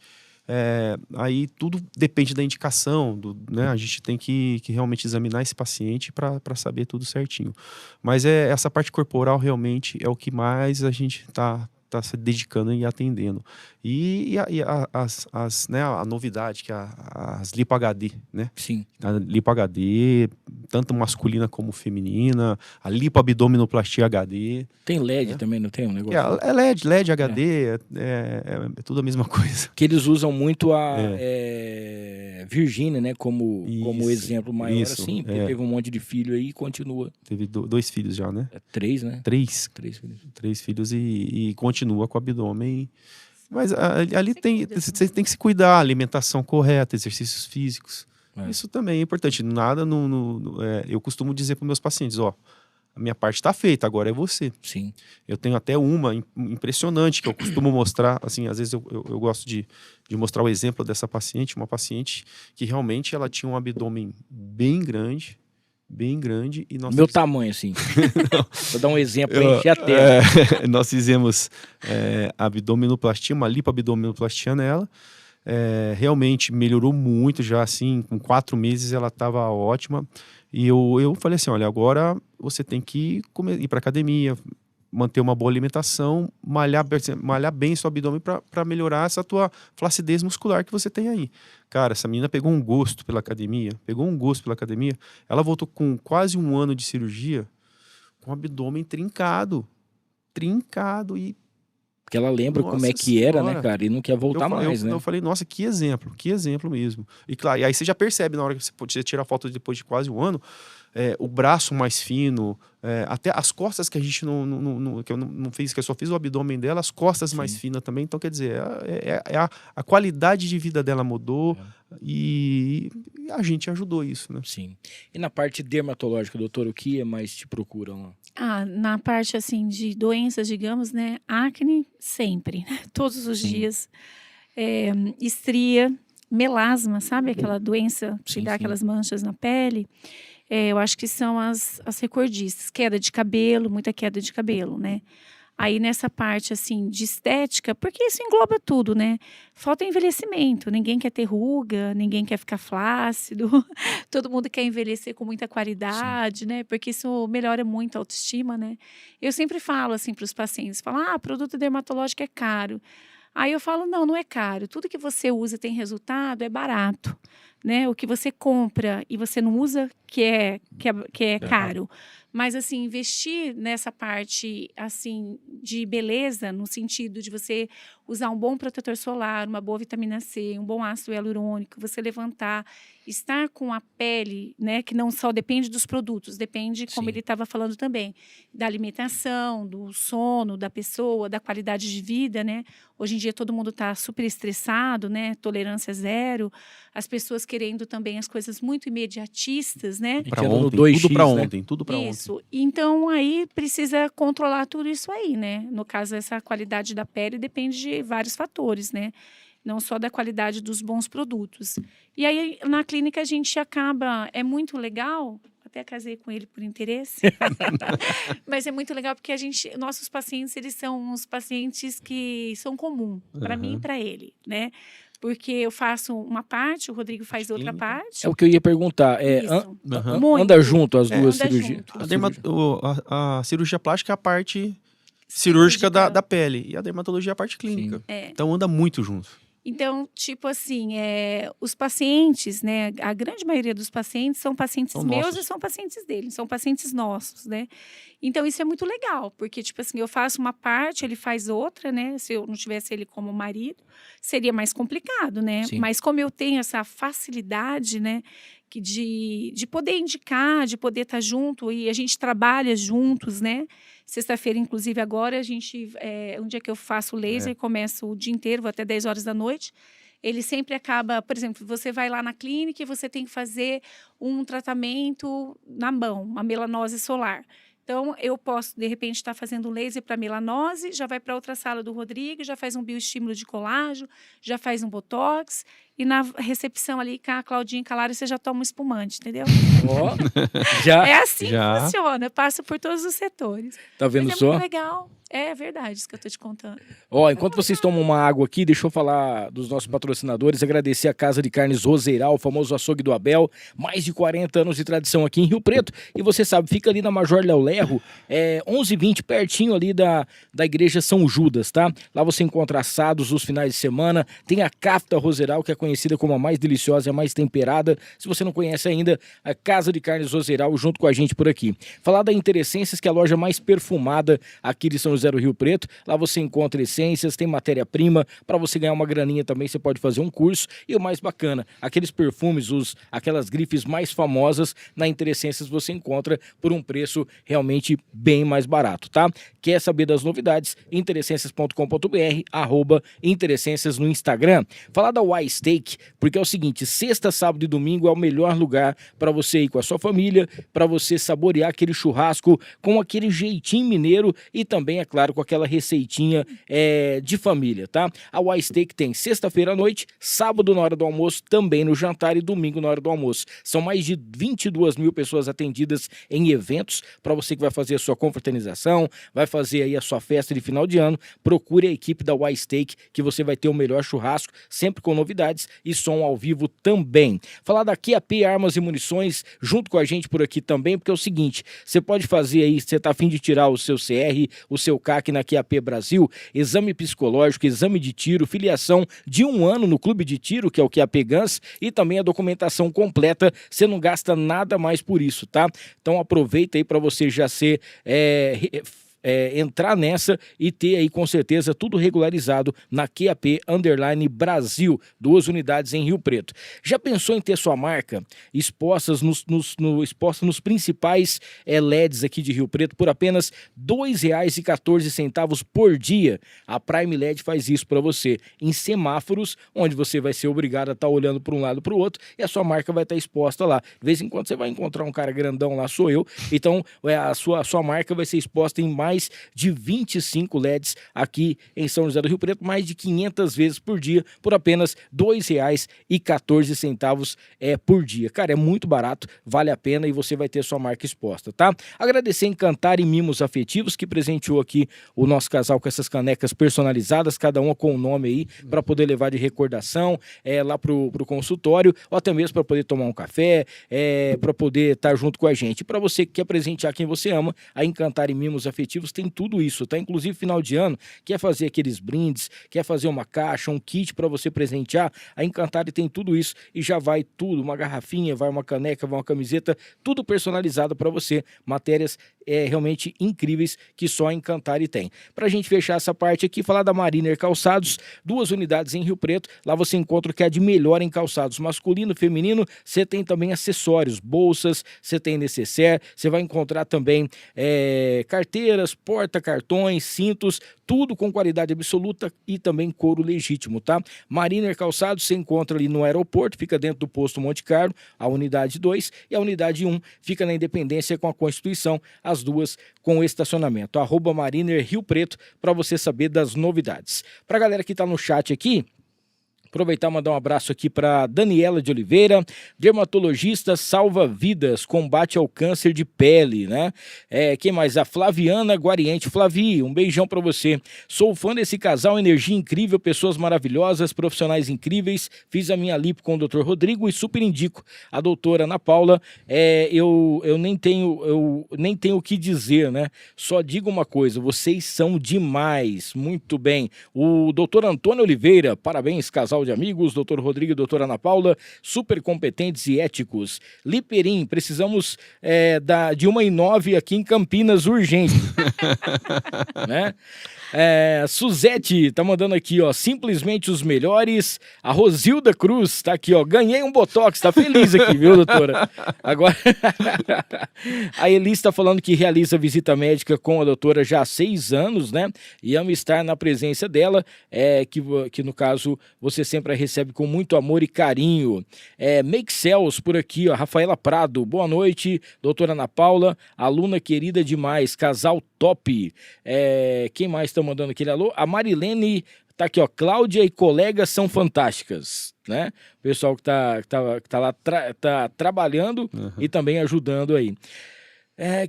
Aí tudo depende da indicação, né? A gente tem que realmente examinar esse paciente para saber tudo certinho. Mas essa parte corporal realmente é o que mais a gente está se dedicando e atendendo. E a novidade, que é as Lipo HD, né? Sim. A Lipo HD, tanto masculina como feminina, a lipoabdominoplastia HD. Tem LED também, não tem um negócio? É LED, HD, é tudo a mesma coisa. Que eles usam muito a Virgínia, né, como exemplo maior, assim, porque teve um monte de filho aí e continua. Teve 2 filhos já, né? 3, né? 3 filhos. 3 filhos e continua com o abdômen. Mas ali você tem que se cuidar, alimentação correta, exercícios físicos. Isso também é importante. Eu costumo dizer para meus pacientes, a minha parte está feita, agora é você. Sim. Eu tenho até uma impressionante que eu costumo mostrar, assim, às vezes eu gosto de mostrar o exemplo dessa paciente, uma paciente que realmente ela tinha um abdômen bem grande, e nós... Meu tamanho, assim. Vou dar um exemplo para encher a tela. Nós fizemos abdominoplastia, uma lipoabdominoplastia nela. Realmente melhorou muito já, assim, com 4 meses ela estava ótima. E eu falei assim, olha, agora você tem que ir para academia, manter uma boa alimentação, malhar bem seu abdômen para melhorar essa tua flacidez muscular que você tem aí. Cara, essa menina pegou um gosto pela academia. Ela voltou com quase 1 ano de cirurgia com o abdômen trincado e... Porque ela lembra como é que era, né, cara? E não quer voltar mais, né? Eu falei, nossa, que exemplo mesmo. E claro, e aí você já percebe na hora que você tira a foto depois de quase 1 ano, o braço mais fino, até as costas que a gente que eu não fiz, que eu só fiz o abdômen dela, as costas mais finas também. Então, quer dizer, a qualidade de vida dela mudou e a gente ajudou isso, né? Sim. E na parte dermatológica, doutor, o que mais te procuram lá? Na parte, assim, de doenças, digamos, né? Acne, sempre, né? Todos os dias. Estria, melasma, sabe? Aquela doença que dá aquelas manchas na pele. Eu acho que são as recordistas. Queda de cabelo, muita queda de cabelo, né? Aí nessa parte, assim, de estética, porque isso engloba tudo, né? Falta envelhecimento, ninguém quer ter ruga, ninguém quer ficar flácido, todo mundo quer envelhecer com muita qualidade, né? Porque isso melhora muito a autoestima, né? Eu sempre falo, assim, para os pacientes, produto dermatológico é caro. Aí eu falo, não é caro. Tudo que você usa tem resultado, é barato, né? O que você compra e você não usa, que é caro. Mas, assim, investir nessa parte, assim, de beleza, no sentido de você usar um bom protetor solar, uma boa vitamina C, um bom ácido hialurônico, você levantar, estar com a pele, né, que não só depende dos produtos, depende, como Sim. ele estava falando também, da alimentação, do sono da pessoa, da qualidade de vida, né? Hoje em dia todo mundo está super estressado, né? Tolerância zero, as pessoas querendo também as coisas muito imediatistas, né? Pra Anda no ontem, 2x, tudo pra né? ontem, tudo pra ontem. Isso. Então, aí precisa controlar tudo isso aí, né? No caso, essa qualidade da pele depende de vários fatores, né? Não só da qualidade dos bons produtos. E aí, na clínica, a gente acaba... É muito legal... Até casei com ele por interesse. Mas é muito legal porque nossos pacientes, eles são os pacientes que são comuns, para mim e para ele, né? Porque eu faço uma parte, o Rodrigo faz outra Clínica. parte. É o que eu ia perguntar. Isso. Aham. Anda junto as duas anda cirurgias? junto. A cirurgia plástica é a parte cirúrgica da pele. E a dermatologia é a parte clínica. Então anda muito junto. Então, tipo assim, os pacientes, né? A grande maioria dos pacientes são pacientes São meus nossos. e são pacientes dele, são pacientes nossos, né? Então, isso é muito legal, porque, tipo assim, eu faço uma parte, ele faz outra, né? Se eu não tivesse ele como marido, seria mais complicado, né? Sim. Mas como eu tenho essa facilidade, né? De poder indicar, de poder estar junto, e a gente trabalha juntos, né? Sexta-feira, inclusive, agora, um dia que eu faço laser, começo o dia inteiro, vou até 10 horas da noite. Ele sempre acaba, por exemplo, você vai lá na clínica e você tem que fazer um tratamento na mão, uma melanose solar. Então, eu posso, de repente, estar fazendo um laser para melanose, já vai para outra sala do Rodrigo, já faz um bioestímulo de colágeno, já faz um botox, e na recepção ali com a Claudinha Calari, você já toma um espumante, entendeu? Ó, já, É assim Já. que funciona, passa por todos os setores. tá vendo Mas é só? muito legal. É verdade isso que eu tô te contando. Ó, enquanto vocês tomam uma água aqui, deixa eu falar dos nossos patrocinadores, agradecer a Casa de Carnes Roseiral, o famoso açougue do Abel, mais de 40 anos de tradição aqui em Rio Preto, e você sabe, fica ali na Major Léo Lerro, 11h20, pertinho ali da Igreja São Judas, tá? Lá você encontra assados os finais de semana, tem a Cafta Roseiral, que é conhecida como a mais deliciosa e a mais temperada. Se você não conhece ainda, a Casa de Carnes Roseiral junto com a gente por aqui. Falar da Interessências, que é a loja mais perfumada aqui de São José do Rio Preto. Lá você encontra essências, tem matéria-prima. Para você ganhar uma graninha também, você pode fazer um curso. E o mais bacana, aqueles perfumes, aquelas grifes mais famosas, na Interessências você encontra por um preço realmente bem mais barato, tá? Quer saber das novidades? Interessências.com.br, @Interessências no Instagram. Falar da Y-Steak, porque é o seguinte, sexta, sábado e domingo é o melhor lugar para você ir com a sua família, para você saborear aquele churrasco com aquele jeitinho mineiro e também, é claro, com aquela receitinha de família, tá? A Y-Steak tem sexta-feira à noite, sábado na hora do almoço, também no jantar e domingo na hora do almoço. São mais de 22 mil pessoas atendidas em eventos. Para você que vai fazer a sua confraternização, vai fazer aí a sua festa de final de ano, procure a equipe da Y-Steak, que você vai ter o melhor churrasco, sempre com novidades e som ao vivo também. Falar da QAP Armas e Munições junto com a gente por aqui também, porque é o seguinte, você pode fazer aí, você tá a fim de tirar o seu CR, o seu CAC na QAP Brasil, exame psicológico, exame de tiro, filiação de 1 ano no clube de tiro, que é o QAP Guns, e também a documentação completa, você não gasta nada mais por isso, tá? Então aproveita aí para você já ser entrar nessa e ter aí com certeza tudo regularizado na QAP Underline Brasil, 2 unidades em Rio Preto. Já pensou em ter sua marca exposta nos principais LEDs aqui de Rio Preto por apenas R$ 2,14 por dia? A Prime LED faz isso para você em semáforos, onde você vai ser obrigado a estar olhando para um lado para o outro e a sua marca vai estar exposta lá. De vez em quando você vai encontrar um cara grandão lá, sou eu, então a sua marca vai ser exposta em mais de 25 LEDs aqui em São José do Rio Preto, mais de 500 vezes por dia, por apenas R$ 2,14 por dia. Cara, é muito barato, vale a pena e você vai ter sua marca exposta, tá? Agradecer Encantar e Mimos Afetivos, que presenteou aqui o nosso casal com essas canecas personalizadas, cada uma com o nome aí, para poder levar de recordação lá pro consultório, ou até mesmo para poder tomar um café, para poder estar junto com a gente. Para você que quer presentear quem você ama, a Encantar e Mimos Afetivos decorativos tem tudo isso, tá? Inclusive, final de ano, quer fazer aqueles brindes, quer fazer uma caixa, um kit para você presentear, a Encantari tem tudo isso e já vai tudo, uma garrafinha, vai uma caneca, vai uma camiseta, tudo personalizado para você, matérias realmente incríveis que só a Encantari tem. Pra gente fechar essa parte aqui, falar da Mariner Calçados, 2 unidades em Rio Preto, lá você encontra o que é de melhor em calçados masculino, feminino, você tem também acessórios, bolsas, você tem necessaire, você vai encontrar também carteiras, porta-cartões, cintos, tudo com qualidade absoluta e também couro legítimo, tá? Mariner Calçados você encontra ali no aeroporto, fica dentro do posto Monte Carlo, a unidade 2, e a unidade 1 fica na Independência com a Constituição, as duas com estacionamento. @Mariner Rio Preto, para você saber das novidades. Pra galera que tá no chat aqui, aproveitar e mandar um abraço aqui para Daniela de Oliveira, dermatologista salva vidas, combate ao câncer de pele, né? Quem mais? A Flaviana Guariente. Flavi, um beijão para você. Sou fã desse casal, energia incrível, pessoas maravilhosas, profissionais incríveis. Fiz a minha lipo com o Dr. Rodrigo e super indico a doutora Ana Paula. Eu nem tenho o que dizer, né? Só digo uma coisa, vocês são demais. Muito bem. O Dr. Antônio Oliveira, parabéns, casal de amigos, doutor Rodrigo e doutora Ana Paula, super competentes e éticos. Liperim, precisamos de uma I9 aqui em Campinas, urgente. Né? Suzete tá mandando aqui, ó, simplesmente os melhores. A Rosilda Cruz tá aqui, ó, ganhei um Botox, tá feliz aqui, viu, doutora? Agora, a Elis tá falando que realiza visita médica com a doutora já há 6 anos, né? E ama estar na presença dela, que no caso você sempre a recebe com muito amor e carinho. Make Cells por aqui, ó, Rafaela Prado, boa noite, doutora Ana Paula, aluna querida demais, casal top. Quem mais tá mandando aquele alô? A Marilene tá aqui, ó, Cláudia e colegas são fantásticas, né? O pessoal que tá lá tá trabalhando e também ajudando aí.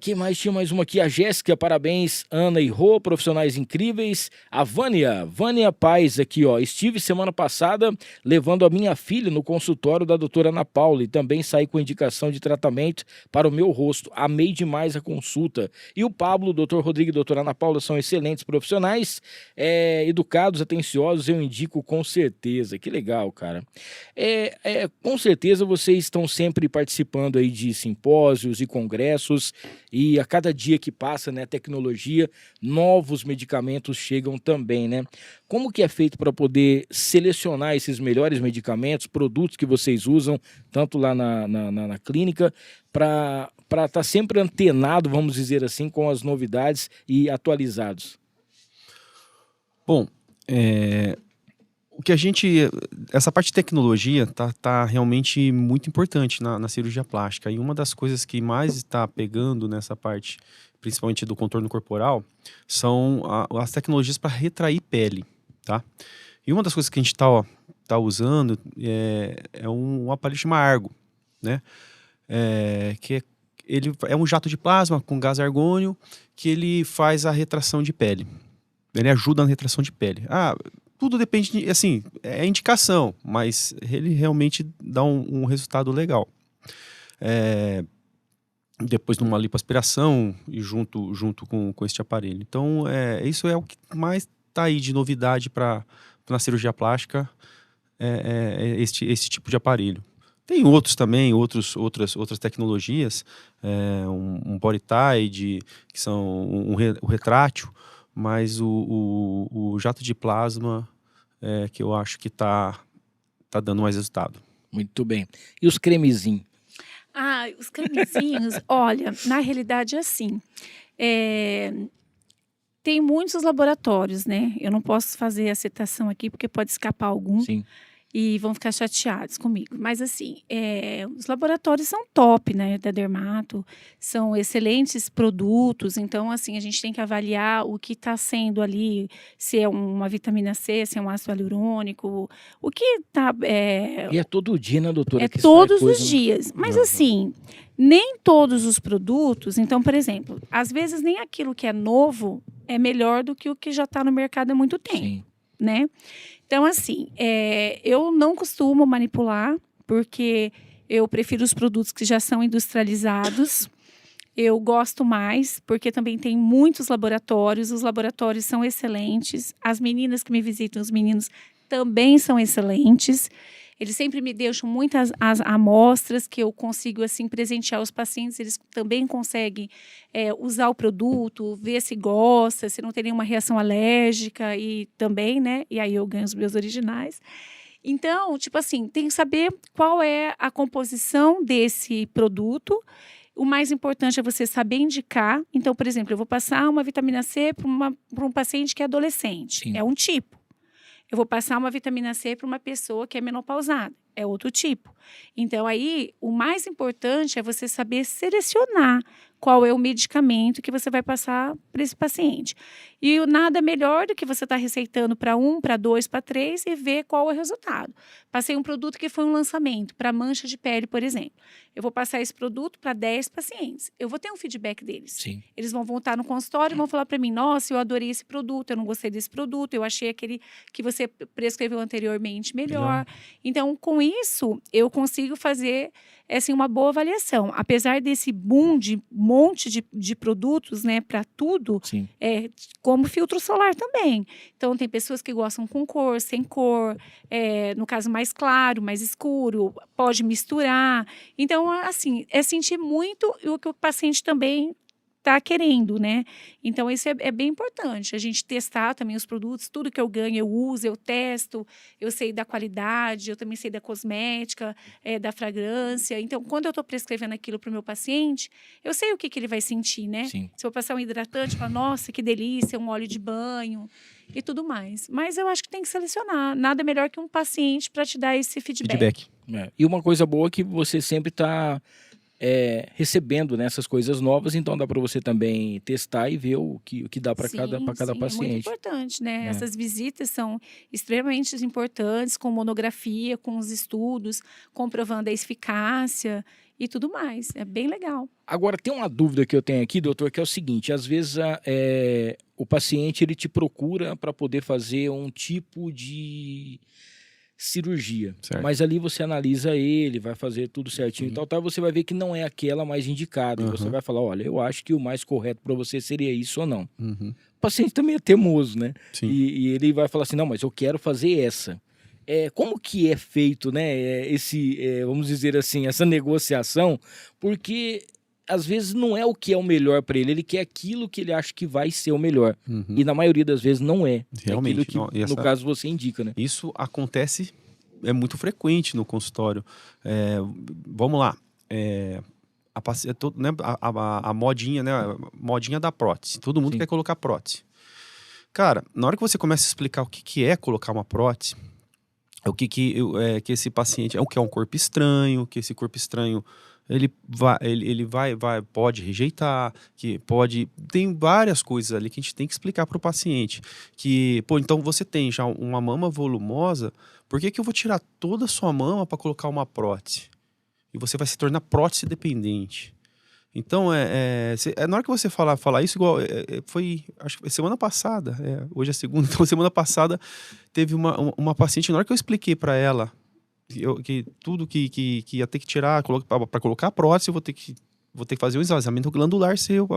Quem mais? Tinha mais uma aqui, a Jéssica, parabéns, Ana e Rô, profissionais incríveis. A Vânia Paz aqui, ó, estive semana passada levando a minha filha no consultório da doutora Ana Paula e também saí com indicação de tratamento para o meu rosto. Amei demais a consulta. E o Pablo, o doutor Rodrigo e a doutora Ana Paula são excelentes profissionais, educados, atenciosos, eu indico com certeza. Que legal, cara. Com certeza vocês estão sempre participando aí de simpósios e congressos, e a cada dia que passa, né, a tecnologia, novos medicamentos chegam também, né? Como que é feito para poder selecionar esses melhores medicamentos, produtos que vocês usam, tanto lá na clínica, para estar sempre antenado, vamos dizer assim, com as novidades e atualizados? Bom, essa parte de tecnologia tá realmente muito importante na cirurgia plástica. E uma das coisas que mais está pegando nessa parte, principalmente do contorno corporal, são as tecnologias para retrair pele, tá? E uma das coisas que a gente tá usando é um aparelho chamado Argo, né? Ele é um jato de plasma com gás argônio que ele faz a retração de pele. Ele ajuda na retração de pele. Tudo depende, assim, é indicação, mas ele realmente dá um resultado legal. Depois de uma lipoaspiração e junto com este aparelho. Então, isso é o que mais está aí de novidade na cirurgia plástica, esse tipo de aparelho. Tem outros também, outras tecnologias, um body tide, que são o retrátil, mas o jato de plasma que eu acho que tá dando mais resultado. Muito bem. E os cremezinhos? Os cremezinhos, olha, na realidade é assim, tem muitos laboratórios, né? Eu não posso fazer a citação aqui porque pode escapar algum. Sim. E vão ficar chateados comigo. Mas assim, os laboratórios são top, né, da Dermato, são excelentes produtos, então assim, a gente tem que avaliar o que está sendo ali, se é uma vitamina C, se é um ácido hialurônico, o que está... E é todo dia, né, doutora? Que todos sai coisa, os dias, mas assim, nem todos os produtos, então, por exemplo, às vezes nem aquilo que é novo é melhor do que o que já está no mercado há muito tempo. Sim. Né? Então, assim, eu não costumo manipular, porque eu prefiro os produtos que já são industrializados. Eu gosto mais, porque também tem muitos laboratórios, os laboratórios são excelentes, as meninas que me visitam, os meninos também são excelentes. Eles sempre me deixam muitas as amostras que eu consigo assim presentear os pacientes. Eles também conseguem usar o produto, ver se gosta, se não tem nenhuma reação alérgica e também, né? E aí eu ganho os meus originais. Então, tipo assim, tem que saber qual é a composição desse produto. O mais importante é você saber indicar. Então, por exemplo, eu vou passar uma vitamina C para um paciente que é adolescente. Sim. É um tipo. Eu vou passar uma vitamina C para uma pessoa que é menopausada. É outro tipo. Então, aí, o mais importante é você saber selecionar qual é o medicamento que você vai passar para esse paciente. E o nada melhor do que você estar receitando para 1, para 2, para 3 e ver qual é o resultado. Passei um produto que foi um lançamento para mancha de pele, por exemplo. Eu vou passar esse produto para 10 pacientes. Eu vou ter um feedback deles. Sim. Eles vão voltar no consultório e vão falar para mim, nossa, eu adorei esse produto, eu não gostei desse produto, eu achei aquele que você prescreveu anteriormente melhor. Então, com isso, eu consigo fazer assim, uma boa avaliação. Apesar desse boom de monte de produtos, né, para tudo, Sim. como filtro solar também. Então, tem pessoas que gostam com cor, sem cor, no caso mais claro, mais escuro, pode misturar. Então, assim, é sentir muito o que o paciente também está querendo, né? Então, isso é bem importante. A gente testar também os produtos, tudo que eu ganho, eu uso, eu testo, eu sei da qualidade, eu também sei da cosmética, da fragrância. Então, quando eu estou prescrevendo aquilo para o meu paciente, eu sei o que ele vai sentir, né? Sim. Se eu passar um hidratante, falo, nossa, que delícia, um óleo de banho e tudo mais. Mas eu acho que tem que selecionar. Nada melhor que um paciente para te dar esse feedback. E uma coisa boa é que você sempre está recebendo, né, essas coisas novas, então dá para você também testar e ver o que dá para cada paciente. É muito importante, né? Essas visitas são extremamente importantes, com monografia, com os estudos, comprovando a eficácia e tudo mais. É bem legal. Agora, tem uma dúvida que eu tenho aqui, doutor, que é o seguinte, às vezes o paciente ele te procura para poder fazer um tipo de cirurgia, Certo. mas ali você analisa ele, vai fazer tudo certinho e tal, você vai ver que não é aquela mais indicada, e você vai falar, olha, eu acho que o mais correto para você seria isso ou não. O paciente também é teimoso, né? Sim. E ele vai falar assim, não, mas eu quero fazer essa. Como que é feito, né, vamos dizer assim, essa negociação, porque às vezes não é o que é o melhor para ele quer aquilo que ele acha que vai ser o melhor. E na maioria das vezes não é. Realmente. É aquilo que, no caso, você indica, né? Isso acontece, é muito frequente no consultório. Vamos lá. A modinha, né? A modinha da prótese. Todo mundo Sim. quer colocar prótese. Cara, na hora que você começa a explicar o que é colocar uma prótese, que esse paciente o que é um corpo estranho, que esse corpo estranho ele pode rejeitar, tem várias coisas ali que a gente tem que explicar para o paciente, que, então você tem já uma mama volumosa, por que eu vou tirar toda a sua mama para colocar uma prótese? E você vai se tornar prótese dependente. Então, na hora que você falar isso, igual foi, acho que foi semana passada, hoje é segunda, então semana passada teve uma paciente, na hora que eu expliquei para ela que tudo que ia ter que tirar para colocar a prótese, eu vou ter que fazer um esvaziamento glandular seu.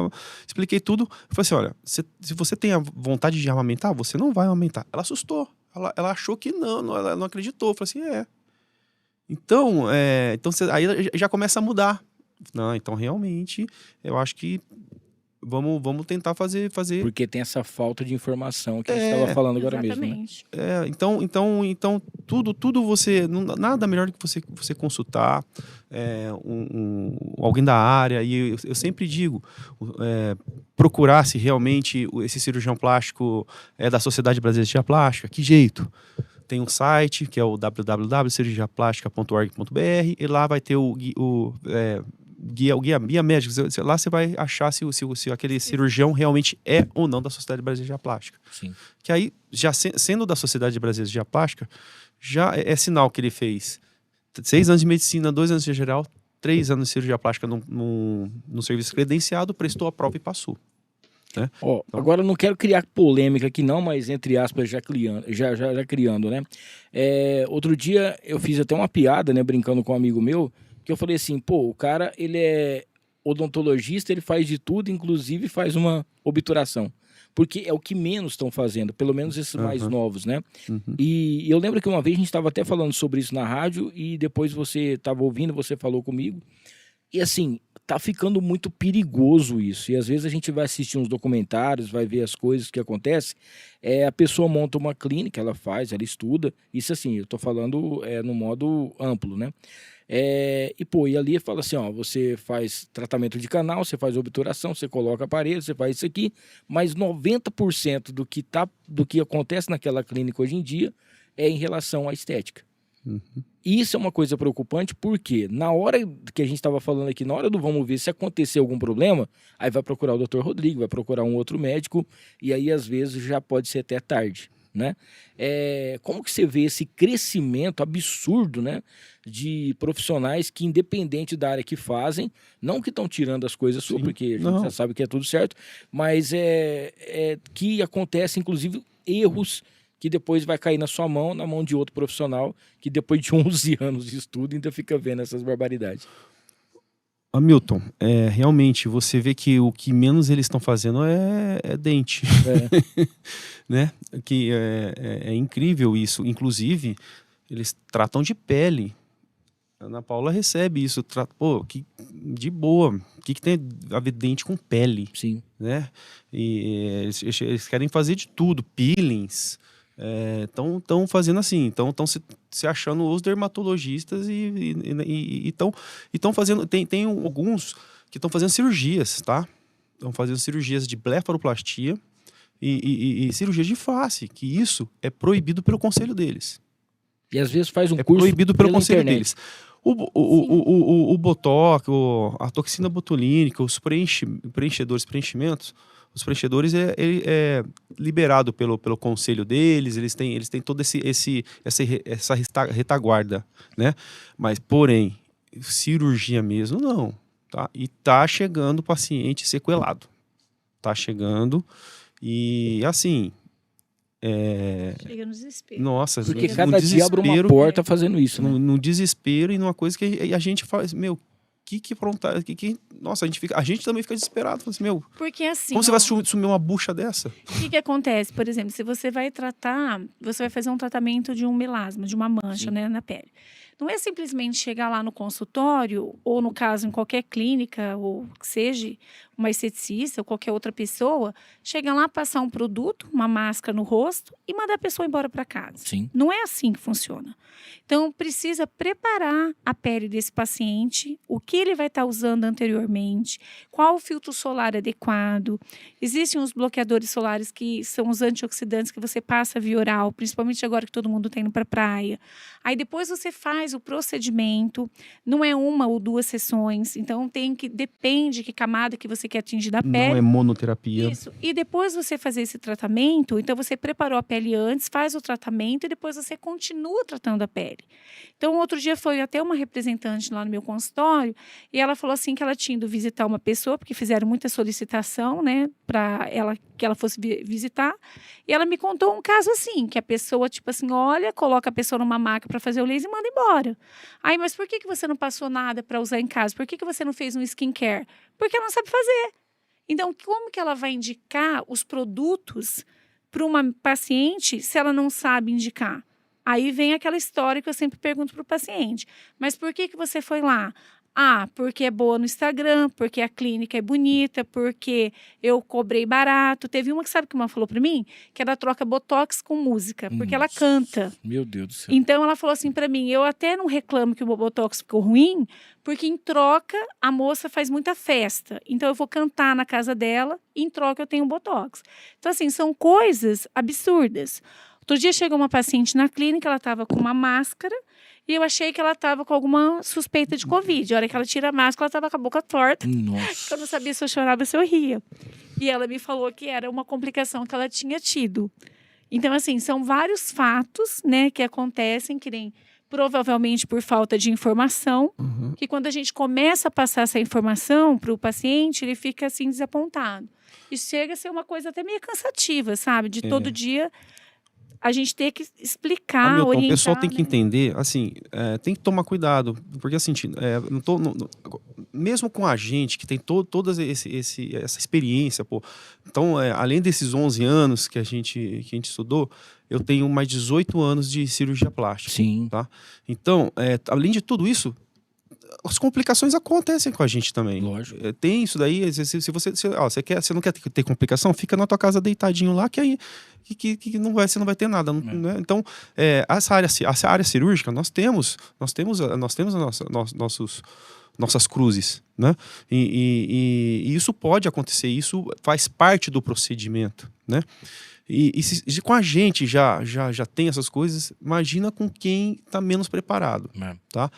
Expliquei tudo. Eu falei assim, olha, se você tem a vontade de amamentar, você não vai amamentar. Ela assustou. Ela achou que não, ela não acreditou. Eu falei assim, Então, aí já começa a mudar. Não, então realmente, eu acho que vamos tentar fazer... Porque tem essa falta de informação que a gente estava falando agora mesmo, né? Então tudo você... Nada melhor do que você consultar alguém da área. E eu sempre digo, procurar se realmente esse cirurgião plástico é da Sociedade Brasileira de Cirurgia Plástica. Que jeito? Tem um site, que é o www.cirurgiaplastica.org.br, e lá vai ter o guia médico. Lá você vai achar se aquele cirurgião realmente é ou não da Sociedade Brasileira de Cirurgia Plástica. Sim. Que aí, já sendo da Sociedade Brasileira de Cirurgia Plástica, já é sinal que ele fez 6 anos de medicina, 2 anos de geral, 3 anos de cirurgia plástica no serviço credenciado, prestou a prova e passou. Né? Agora eu não quero criar polêmica aqui não, mas entre aspas já criando, né? Outro dia eu fiz até uma piada, né, brincando com um amigo meu, que eu falei assim, o cara, ele é odontologista, ele faz de tudo, inclusive faz uma obturação. Porque é o que menos estão fazendo, pelo menos esses mais novos, né? E eu lembro que uma vez a gente estava até falando sobre isso na rádio e depois você estava ouvindo, você falou comigo. E assim, tá ficando muito perigoso isso. E às vezes a gente vai assistir uns documentários, vai ver as coisas que acontecem. A pessoa monta uma clínica, ela faz, ela estuda. Isso assim, eu tô falando no modo amplo, né? E ali fala assim, ó, você faz tratamento de canal, você faz obturação, você coloca aparelho, você faz isso aqui, mas 90% do que acontece naquela clínica hoje em dia é em relação à estética. Isso é uma coisa preocupante porque na hora que a gente estava falando aqui, na hora do vamos ver se acontecer algum problema, aí vai procurar o Dr. Rodrigo, vai procurar um outro médico e aí às vezes já pode ser até tarde, né? Como que você vê esse crescimento absurdo, né, de profissionais que independente da área que fazem, não que estão tirando as coisas suas, porque a gente já sabe que é tudo certo, mas que acontece inclusive erros que depois vai cair na sua mão, na mão de outro profissional, que depois de 11 anos de estudo ainda fica vendo essas barbaridades. Hamilton, realmente, você vê que o que menos eles estão fazendo é dente. Né? Que é incrível isso. Inclusive, eles tratam de pele. A Ana Paula recebe isso. De boa. O que tem a ver dente com pele? Sim. Né? E eles querem fazer de tudo. Peelings. Estão fazendo assim, estão se achando os dermatologistas e estão fazendo. Tem alguns que estão fazendo cirurgias, tá? Estão fazendo cirurgias de blefaroplastia e cirurgia de face, que isso é proibido pelo conselho deles. E às vezes faz um curso proibido pelo conselho internet. deles. O botox, a toxina botulínica, os preenchimentos. Os preenchedores é liberado pelo conselho deles, eles têm toda essa retaguarda, né? Mas, porém, cirurgia mesmo, não. Tá? E tá chegando paciente sequelado. Tá chegando e, assim... Chega no desespero. Nossa, porque cada dia abre uma porta fazendo isso, né? No desespero e numa coisa que a gente faz, nossa, a gente também fica desesperado. Fala assim, porque assim, como você vai sumir uma bucha dessa? O que acontece? Por exemplo, se você vai fazer um tratamento de um melasma, de uma mancha, né, na pele. Não é simplesmente chegar lá no consultório, ou no caso, em qualquer clínica, ou que seja uma esteticista ou qualquer outra pessoa, chegar lá, passar um produto, uma máscara no rosto e mandar a pessoa embora para casa. Sim. Não é assim que funciona. Então, precisa preparar a pele desse paciente, o que ele vai estar usando anteriormente, qual o filtro solar adequado. Existem os bloqueadores solares que são os antioxidantes que você passa via oral, principalmente agora que todo mundo está indo para a praia. Aí depois você faz o procedimento, não é uma ou duas sessões, então depende que camada que você quer atingir da pele. Não é monoterapia. Isso. E depois você fazer esse tratamento, então você preparou a pele antes, faz o tratamento e depois você continua tratando a pele. Então, outro dia foi até uma representante lá no meu consultório e ela falou assim que ela tinha ido visitar uma pessoa, porque fizeram muita solicitação, né, para que ela fosse visitar. E ela me contou um caso assim, que a pessoa, tipo assim, olha, coloca a pessoa numa maca para fazer o laser e manda embora. Aí, mas por que você não passou nada para usar em casa? Por que você não fez um skincare? Porque ela não sabe fazer. Então, como que ela vai indicar os produtos para uma paciente se ela não sabe indicar? Aí vem aquela história que eu sempre pergunto para o paciente. Mas por que você foi lá? Ah, porque é boa no Instagram, porque a clínica é bonita, porque eu cobrei barato. Teve uma que sabe que uma falou para mim? Que ela troca botox com música, porque ela canta. Meu Deus do céu. Então ela falou assim para mim, eu até não reclamo que o botox ficou ruim, porque em troca a moça faz muita festa. Então eu vou cantar na casa dela e em troca eu tenho botox. Então assim, são coisas absurdas. Outro dia chegou uma paciente na clínica, ela estava com uma máscara e eu achei que ela estava com alguma suspeita de Covid. A hora que ela tira a máscara, ela estava com a boca torta. Nossa. Eu não sabia se eu chorava ou se eu ria. E ela me falou que era uma complicação que ela tinha tido. Então, assim, são vários fatos, né, que acontecem, que nem provavelmente por falta de informação, que quando a gente começa a passar essa informação para o paciente, ele fica, assim, desapontado. E chega a ser uma coisa até meio cansativa, sabe? De todo dia... a gente tem que explicar, orientar. O pessoal tem que entender, assim, tem que tomar cuidado, porque assim, mesmo com a gente que tem toda essa experiência, pô. Então, além desses 11 anos que a gente estudou, eu tenho mais 18 anos de cirurgia plástica. Sim. Tá? Então, além de tudo isso, as complicações acontecem com a gente também. Lógico. Tem isso daí, se você não quer ter complicação, fica na tua casa deitadinho lá, que aí que você não vai ter nada. Né? Então, essa área cirúrgica, nós temos nossas cruzes, né? E isso pode acontecer, isso faz parte do procedimento, né? E se com a gente já tem essas coisas, imagina com quem está menos preparado, tá?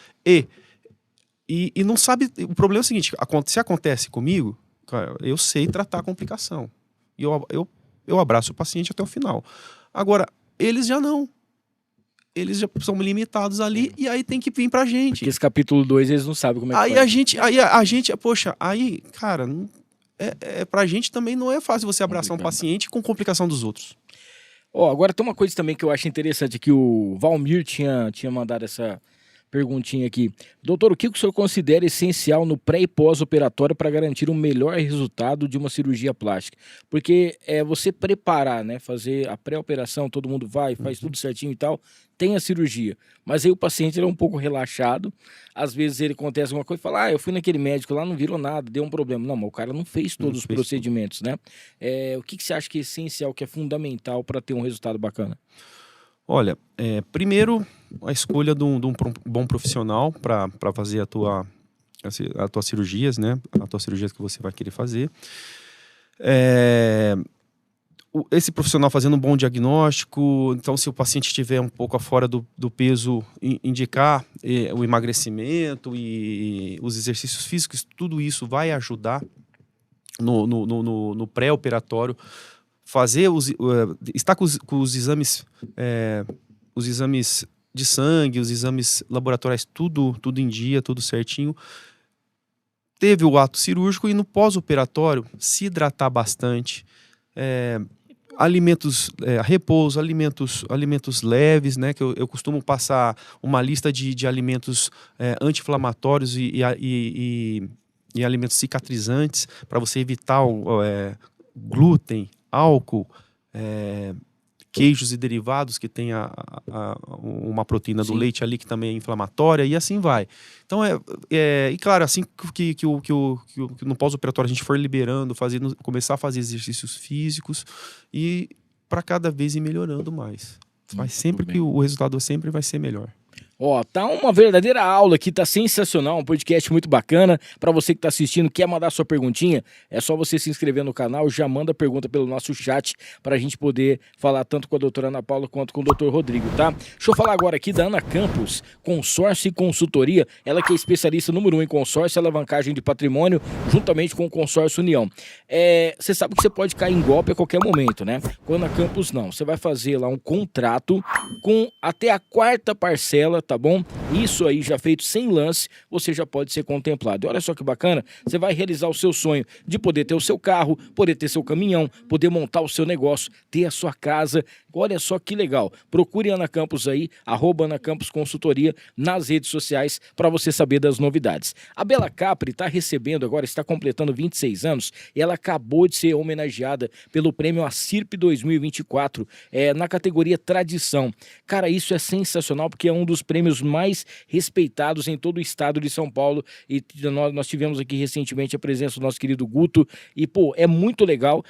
E não sabe. O problema é o seguinte: se acontece comigo, cara, eu sei tratar a complicação. E eu abraço o paciente até o final. Agora, eles já não. Eles já são limitados ali e aí tem que vir pra gente. Porque esse capítulo 2 eles não sabem como é que aí a gente, poxa, aí, cara, pra gente também não é fácil você abraçar um paciente com complicação dos outros. Agora tem uma coisa também que eu acho interessante, que o Valmir tinha mandado essa perguntinha aqui. Doutor, o que o senhor considera essencial no pré e pós-operatório para garantir um melhor resultado de uma cirurgia plástica? Porque você preparar, né, fazer a pré-operação, todo mundo faz tudo certinho e tal, tem a cirurgia. Mas aí o paciente ele é um pouco relaxado, às vezes ele acontece alguma coisa e fala, eu fui naquele médico lá, não virou nada, deu um problema. Não, mas o cara não fez todos os procedimentos, né? O que você acha que é essencial, que é fundamental para ter um resultado bacana? Olha, primeiro, a escolha de um bom profissional para fazer as tuas cirurgias, né? As tuas cirurgias que você vai querer fazer. Esse profissional fazendo um bom diagnóstico, então se o paciente estiver um pouco fora do peso, indicar o emagrecimento e os exercícios físicos, tudo isso vai ajudar no pré-operatório. Estar com os exames de sangue, os exames laboratoriais, tudo em dia, tudo certinho. Teve o ato cirúrgico e no pós-operatório se hidratar bastante, alimentos, repouso, alimentos leves, né? Que eu costumo passar uma lista de alimentos anti-inflamatórios e alimentos cicatrizantes para você evitar glúten, álcool, queijos e derivados que tem uma proteína do leite ali que também é inflamatória e assim vai. Então, e claro, assim que no pós-operatório a gente for liberando, começar a fazer exercícios físicos e para cada vez ir melhorando mais. Mas sempre que o resultado sempre vai ser melhor. Tá uma verdadeira aula aqui, tá sensacional, um podcast muito bacana. Para você que tá assistindo, quer mandar sua perguntinha, é só você se inscrever no canal, já manda pergunta pelo nosso chat pra gente poder falar tanto com a doutora Ana Paula quanto com o doutor Rodrigo, tá? Deixa eu falar agora aqui da Ana Campos, consórcio e consultoria, ela que é especialista número 1 em consórcio e alavancagem de patrimônio, juntamente com o consórcio União. Você sabe que você pode cair em golpe a qualquer momento, né? Com a Ana Campos não, você vai fazer lá um contrato com até a 4ª parcela, tá bom? Isso aí já feito sem lance, você já pode ser contemplado. E olha só que bacana, você vai realizar o seu sonho de poder ter o seu carro, poder ter seu caminhão, poder montar o seu negócio, ter a sua casa. Olha só que legal. Procure a Ana Campos aí, @Ana Campos Consultoria nas redes sociais para você saber das novidades. A Bela Capri está recebendo agora, está completando 26 anos e ela acabou de ser homenageada pelo prêmio ACIRP 2024 na categoria Tradição. Cara, isso é sensacional porque é um dos prêmios mais respeitados em todo o estado de São Paulo e nós tivemos aqui recentemente a presença do nosso querido Guto e, é muito legal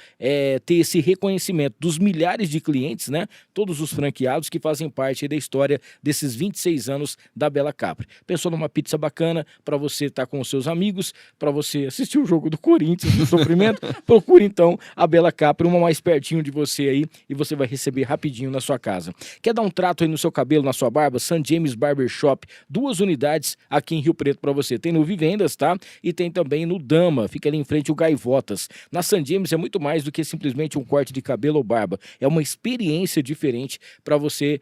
ter esse reconhecimento dos milhares de clientes, né? Todos os franqueados que fazem parte da história desses 26 anos da Bela Capri. Pensou numa pizza bacana para você estar com os seus amigos, para você assistir o jogo do Corinthians, do sofrimento, procure então a Bela Capri, uma mais pertinho de você aí e você vai receber rapidinho na sua casa. Quer dar um trato aí no seu cabelo, na sua barba? St. James Barbershop, 2 unidades aqui em Rio Preto para você. Tem no Vivendas, tá? E tem também no Dama, fica ali em frente ao Gaivotas. Na St. James é muito mais do que simplesmente um corte de cabelo ou barba. É uma experiência experiência diferente para você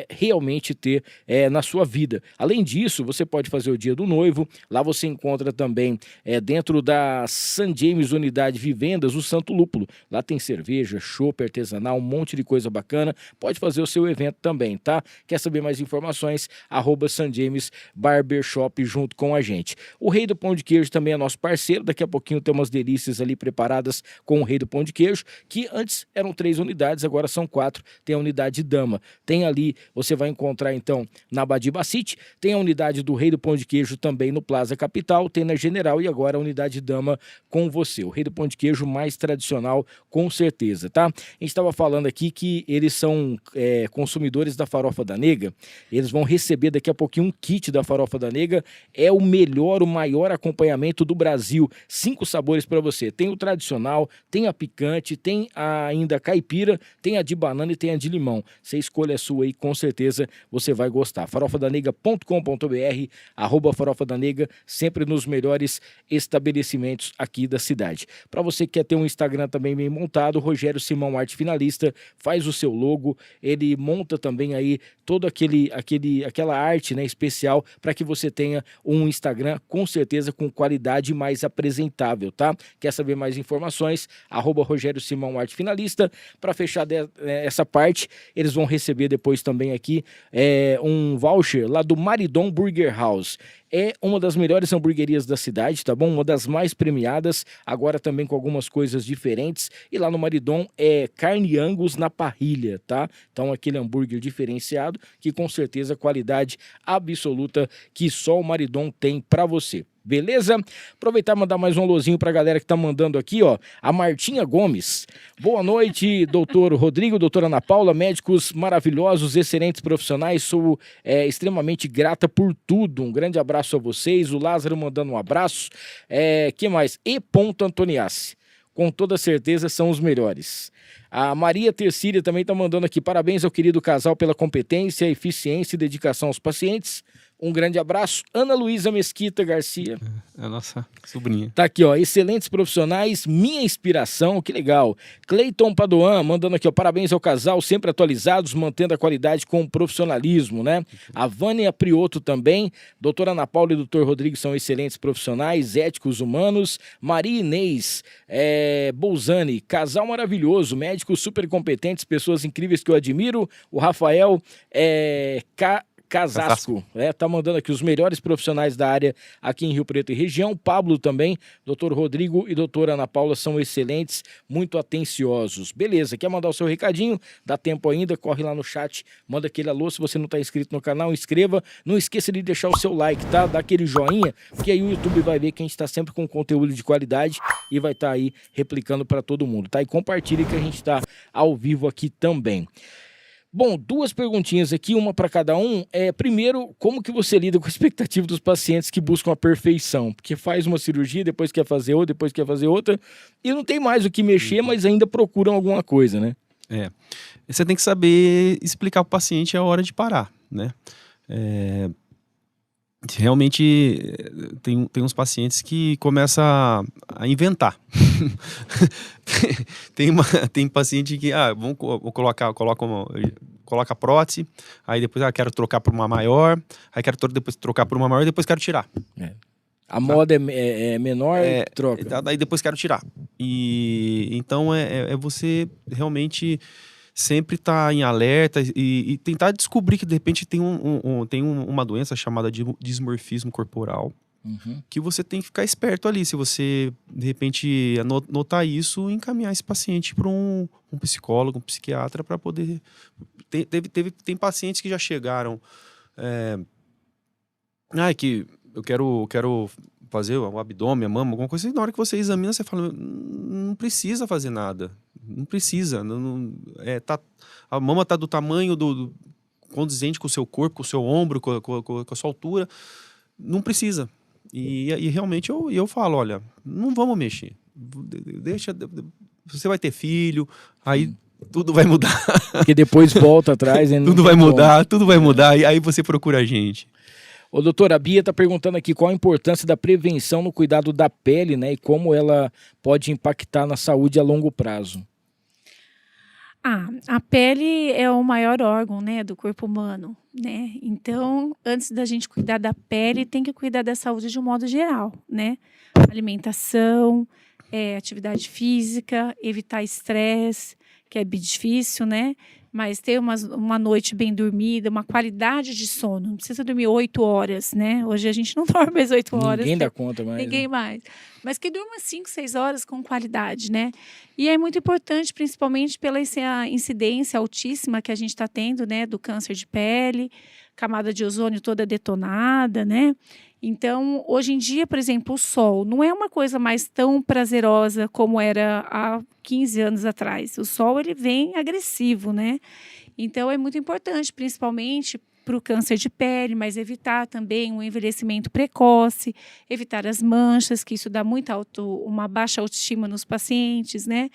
realmente ter na sua vida. Além disso, você pode fazer o dia do noivo. Lá você encontra também, dentro da St. James Unidade Vivendas, o Santo Lúpulo. Lá tem cerveja, chopp artesanal, um monte de coisa bacana. Pode fazer o seu evento também, tá? Quer saber mais informações? @St. James Barbershop junto com a gente. O Rei do Pão de Queijo também é nosso parceiro. Daqui a pouquinho tem umas delícias ali preparadas com o Rei do Pão de Queijo, que antes eram 3 unidades, agora são 4. Tem a unidade Dama. Tem ali, você vai encontrar então na Badiba City. Tem a unidade do Rei do Pão de Queijo também no Plaza Capital. Tem na General e agora a unidade Dama com você. O Rei do Pão de Queijo mais tradicional, com certeza, tá? A gente estava falando aqui que eles são consumidores da Farofa da Nega. Eles vão receber daqui a pouquinho um kit da Farofa da Nega. É o melhor, o maior acompanhamento do Brasil. 5 sabores para você. Tem o tradicional, tem a picante, tem ainda a caipira, tem a de banana e tem a de limão. Você escolhe a sua aí, com certeza você vai gostar. farofadanega.com.br, @Farofa da Nega, sempre nos melhores estabelecimentos aqui da cidade. Para você que quer ter um Instagram também bem montado, Rogério Simão Arte Finalista faz o seu logo, ele monta também aí toda aquela arte, né, especial para que você tenha um Instagram com certeza com qualidade mais apresentável, tá? Quer saber mais informações? @Rogério Simão Arte Finalista. Para fechar essa parte, eles vão receber depois também aqui um voucher lá do Maridon Burger House. É uma das melhores hamburguerias da cidade, tá bom? Uma das mais premiadas, agora também com algumas coisas diferentes. E lá no Maridon é carne Angus na parrilha, tá? Então aquele hambúrguer diferenciado que com certeza qualidade absoluta que só o Maridon tem para você. Beleza? Aproveitar e mandar mais um alôzinho pra galera que tá mandando aqui, ó. A Martinha Gomes. Boa noite, doutor Rodrigo, doutora Ana Paula, médicos maravilhosos, excelentes profissionais. Sou extremamente grata por tudo. Um grande abraço a vocês. O Lázaro mandando um abraço. Que mais? E. Antoniassi. Com toda certeza são os melhores. A Maria Tercília também tá mandando aqui. Parabéns ao querido casal pela competência, eficiência e dedicação aos pacientes. Um grande abraço. Ana Luísa Mesquita Garcia. É a nossa sobrinha. Tá aqui, ó. Excelentes profissionais, minha inspiração, que legal. Cleiton Padoan mandando aqui, ó. Parabéns ao casal, sempre atualizados, mantendo a qualidade com profissionalismo, né? A Vânia Prioto também. Doutora Ana Paula e doutor Rodrigo são excelentes profissionais, éticos, humanos. Maria Inês Bolzani, casal maravilhoso, médicos super competentes, pessoas incríveis que eu admiro. O Rafael Casasco, tá mandando aqui os melhores profissionais da área aqui em Rio Preto e região. Pablo também, doutor Rodrigo e doutora Ana Paula são excelentes, muito atenciosos. Beleza, quer mandar o seu recadinho? Dá tempo ainda, corre lá no chat, manda aquele alô. Se você não tá inscrito no canal, inscreva. Não esqueça de deixar o seu like, tá? Dá aquele joinha, porque aí o YouTube vai ver que a gente tá sempre com conteúdo de qualidade e vai estar aí replicando para todo mundo, tá? E compartilhe que a gente tá ao vivo aqui também. Bom, 2 perguntinhas aqui, uma para cada um. Primeiro, como que você lida com a expectativa dos pacientes que buscam a perfeição? Porque faz uma cirurgia, depois quer fazer outra, depois quer fazer outra, e não tem mais o que mexer, mas ainda procuram alguma coisa, né? Você tem que saber explicar para o paciente a hora de parar, né? Realmente tem uns pacientes que começam a inventar. tem paciente que coloca a prótese, aí depois quero trocar por uma maior, aí quero depois trocar por uma maior e depois quero tirar. A moda é menor, troca. Aí depois quero tirar. E então você realmente sempre estar em alerta e tentar descobrir que de repente tem uma doença chamada de dismorfismo corporal, que você tem que ficar esperto ali. Se você de repente notar isso, encaminhar esse paciente para um psicólogo, um psiquiatra, para poder... Tem pacientes que já chegaram que eu quero fazer o abdômen, a mama, alguma coisa, e na hora que você examina, você fala, não precisa fazer nada. Não precisa. A mama está do tamanho condizente com o seu corpo, com o seu ombro, com a sua altura. Não precisa. E realmente eu falo, olha, não vamos mexer. Você vai ter filho, aí tudo vai mudar. Porque depois volta atrás. Tudo vai mudar, e aí você procura a gente. Ô, doutora, a Bia está perguntando aqui qual a importância da prevenção no cuidado da pele, né? E como ela pode impactar na saúde a longo prazo. A pele é o maior órgão, né, do corpo humano, né? Então, antes da gente cuidar da pele, tem que cuidar da saúde de um modo geral, né? Alimentação, atividade física, evitar estresse, que é bem difícil, né? Mas ter uma noite bem dormida, uma qualidade de sono. Não precisa dormir 8 horas, né? Hoje a gente não dorme mais 8 horas. Ninguém dá conta mais. Ninguém mais. Mas que durma 5, 6 horas com qualidade, né? E é muito importante, principalmente pela essa incidência altíssima que a gente está tendo, né? Do câncer de pele, camada de ozônio toda detonada, né? Então, hoje em dia, por exemplo, o sol não é uma coisa mais tão prazerosa como era há 15 anos atrás. O sol, ele vem agressivo, né? Então, é muito importante, principalmente para o câncer de pele, mas evitar também um envelhecimento precoce, evitar as manchas, que isso dá uma baixa autoestima nos pacientes, né?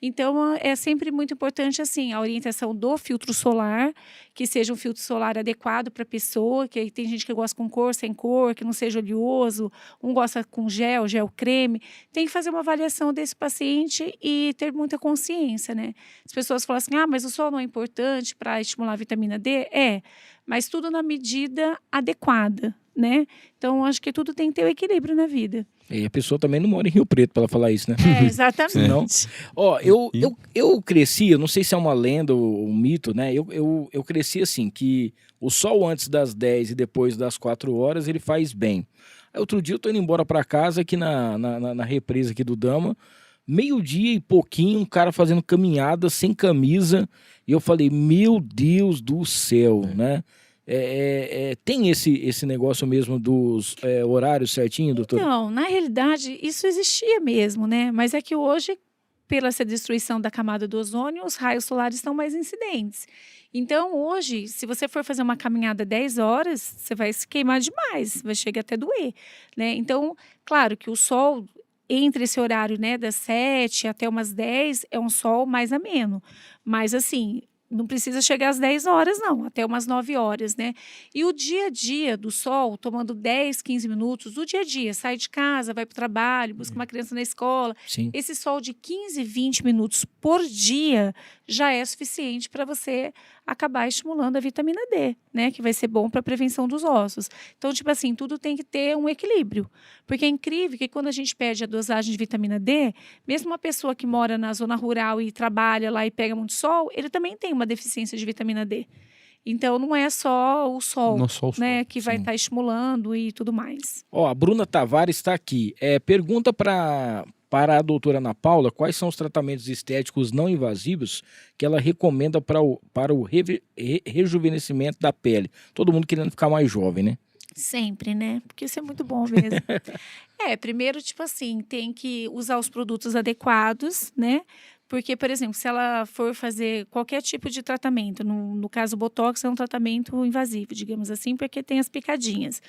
Então, é sempre muito importante, assim, a orientação do filtro solar, que seja um filtro solar adequado para a pessoa, que tem gente que gosta com cor, sem cor, que não seja oleoso, um gosta com gel creme. Tem que fazer uma avaliação desse paciente e ter muita consciência, né? As pessoas falam assim, mas o sol não é importante para estimular a vitamina D? Mas tudo na medida adequada, né? Então, acho que tudo tem que ter o equilíbrio na vida. E a pessoa também não mora em Rio Preto para ela falar isso, né? Exatamente. Não. Ó, eu cresci, eu não sei se é uma lenda ou um mito, né? Eu cresci assim, que o sol antes das 10 e depois das 4 horas, ele faz bem. Aí outro dia eu tô indo embora para casa aqui na represa aqui do Dama, meio-dia e pouquinho, um cara fazendo caminhada sem camisa, e eu falei, meu Deus do céu, né? Tem esse negócio mesmo dos horários certinho, doutor? Então, na realidade, isso existia mesmo, né? Mas é que hoje, pela essa destruição da camada do ozônio, os raios solares estão mais incidentes. Então, hoje, se você for fazer uma caminhada 10 horas, você vai se queimar demais, vai chegar até doer, né? Então, claro que o sol, entre esse horário, né, das 7 até umas 10, é um sol mais ameno. Mas, assim, não precisa chegar às 10 horas, não, até umas 9 horas, né? E o dia a dia do sol, tomando 10, 15 minutos, o dia a dia, sai de casa, vai para o trabalho, busca uma criança na escola. Sim. Esse sol de 15, 20 minutos por dia já é suficiente para você acabar estimulando a vitamina D, né? Que vai ser bom para a prevenção dos ossos. Então, tipo assim, tudo tem que ter um equilíbrio. Porque é incrível que quando a gente perde a dosagem de vitamina D, mesmo uma pessoa que mora na zona rural e trabalha lá e pega muito sol, ele também tem uma deficiência de vitamina D. Então, não é só o sol, Não só o sol, né, que vai estar estimulando e tudo mais. Ó, a Bruna Tavares está aqui. Pergunta para a doutora Ana Paula quais são os tratamentos estéticos não invasivos que ela recomenda para o rejuvenescimento da pele. Todo mundo querendo ficar mais jovem, né? Sempre, né? Porque isso é muito bom mesmo. Primeiro, tipo assim, tem que usar os produtos adequados, né? Porque, por exemplo, se ela for fazer qualquer tipo de tratamento, no caso o Botox é um tratamento invasivo, digamos assim, porque tem as picadinhas.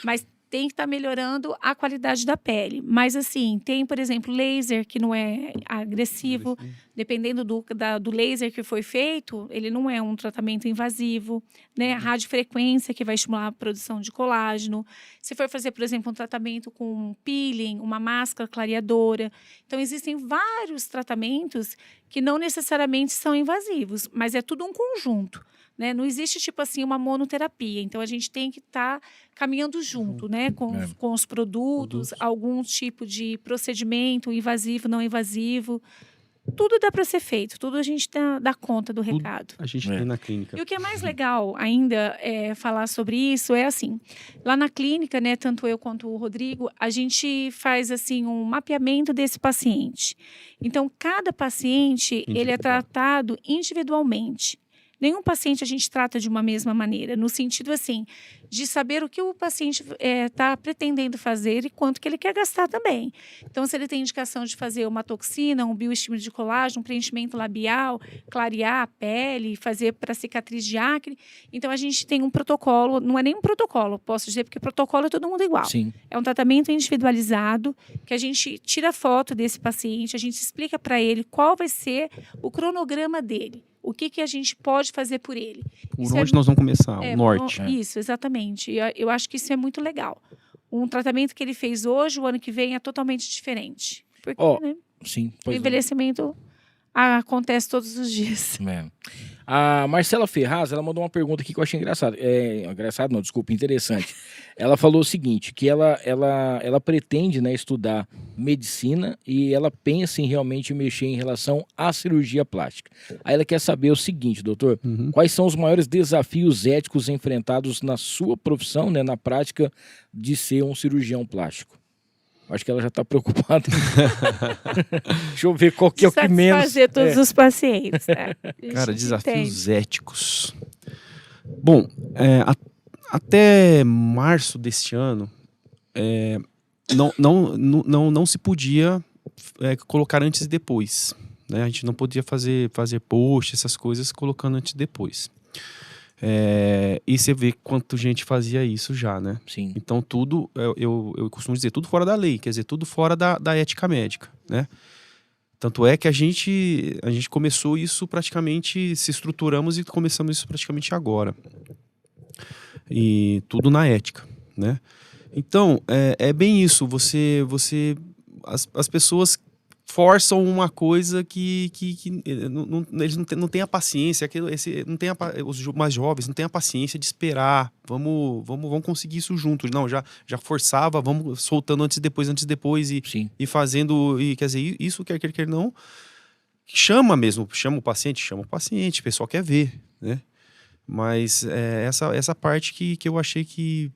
Mas tem que estar melhorando a qualidade da pele. Mas, assim, tem, por exemplo, laser, que não é agressivo. Dependendo do laser que foi feito, ele não é um tratamento invasivo, né? A radiofrequência, que vai estimular a produção de colágeno. Se for fazer, por exemplo, um tratamento com peeling, uma máscara clareadora. Então, existem vários tratamentos que não necessariamente são invasivos, mas é tudo um conjunto. Né? Não existe, tipo assim, uma monoterapia. Então, a gente tem que estar caminhando junto, né? Com os produtos, algum tipo de procedimento invasivo, não invasivo. Tudo dá para ser feito, tudo a gente dá conta do recado. A gente tem na clínica. E o que é mais legal ainda falar sobre isso é assim, lá na clínica, né, tanto eu quanto o Rodrigo, a gente faz assim um mapeamento desse paciente. Então, cada paciente, ele é tratado individualmente. Nenhum paciente a gente trata de uma mesma maneira, no sentido assim, de saber o que o paciente está pretendendo fazer e quanto que ele quer gastar também. Então, se ele tem indicação de fazer uma toxina, um bioestímulo de colágeno, um preenchimento labial, clarear a pele, fazer para cicatriz de acne, então a gente tem um protocolo, não é nem um protocolo, posso dizer, porque protocolo é todo mundo igual. Sim. É um tratamento individualizado, que a gente tira foto desse paciente, a gente explica para ele qual vai ser o cronograma dele. O que a gente pode fazer por ele. Por onde nós vamos começar? O norte. Isso, exatamente. Eu acho que isso é muito legal. Um tratamento que ele fez hoje, o ano que vem, é totalmente diferente. Porque, né, Sim, o envelhecimento Acontece todos os dias. É. A Marcela Ferraz, ela mandou uma pergunta aqui que eu achei engraçada. Engraçado não, desculpa, interessante. Ela falou o seguinte, que ela pretende, né, estudar medicina e ela pensa em realmente mexer em relação à cirurgia plástica. Aí ela quer saber o seguinte, doutor, quais são os maiores desafios éticos enfrentados na sua profissão, né, na prática de ser um cirurgião plástico? Acho que ela já está preocupada. Deixa eu ver qual que é o que menos... Satisfazer todos os pacientes, né? Cara, desafios éticos. Bom, até março deste ano, não se podia colocar antes e depois. Né? A gente não podia fazer post, essas coisas, colocando antes e depois. E você vê quanto gente fazia isso já, né? Sim. Então tudo, eu costumo dizer, tudo fora da lei, quer dizer, tudo fora da ética médica, né? Tanto é que a gente começou isso praticamente, se estruturamos e começamos isso praticamente agora. E tudo na ética, né? Então, é bem isso, as pessoas forçam uma coisa que eles não têm a paciência, os mais jovens não têm a paciência de esperar, vamos conseguir isso juntos. Não, já forçava, vamos soltando antes e depois e fazendo, e quer dizer, isso quer não, chama o paciente, o pessoal quer ver, né? Mas essa parte que eu achei que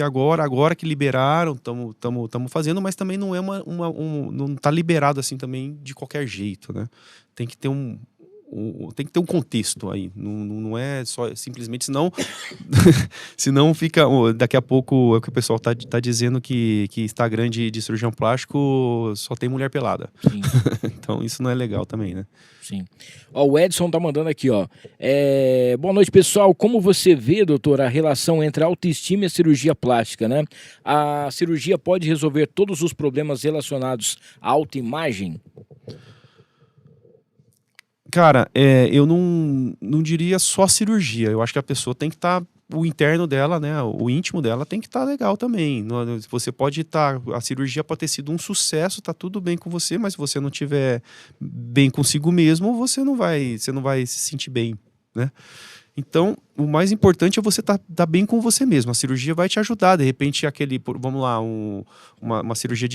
agora que liberaram, estamos fazendo, mas também não não está liberado assim também de qualquer jeito, né? Tem que ter um contexto aí, não é só simplesmente, senão fica, daqui a pouco é o que o pessoal tá dizendo que Instagram de cirurgião plástico só tem mulher pelada. Sim. Então isso não é legal também, né? Sim. Ó, o Edson tá mandando aqui, ó. Boa noite, pessoal. Como você vê, doutor, a relação entre a autoestima e a cirurgia plástica, né? A cirurgia pode resolver todos os problemas relacionados à autoimagem? Cara, eu não diria só cirurgia. Eu acho que a pessoa tem que estar... o interno dela, né, o íntimo dela tem que estar legal também. Você pode estar... a cirurgia pode ter sido um sucesso, tá tudo bem com você, mas se você não estiver bem consigo mesmo, você não vai se sentir bem, né? Então, o mais importante é você tá bem com você mesmo. A cirurgia vai te ajudar. De repente, vamos lá, uma cirurgia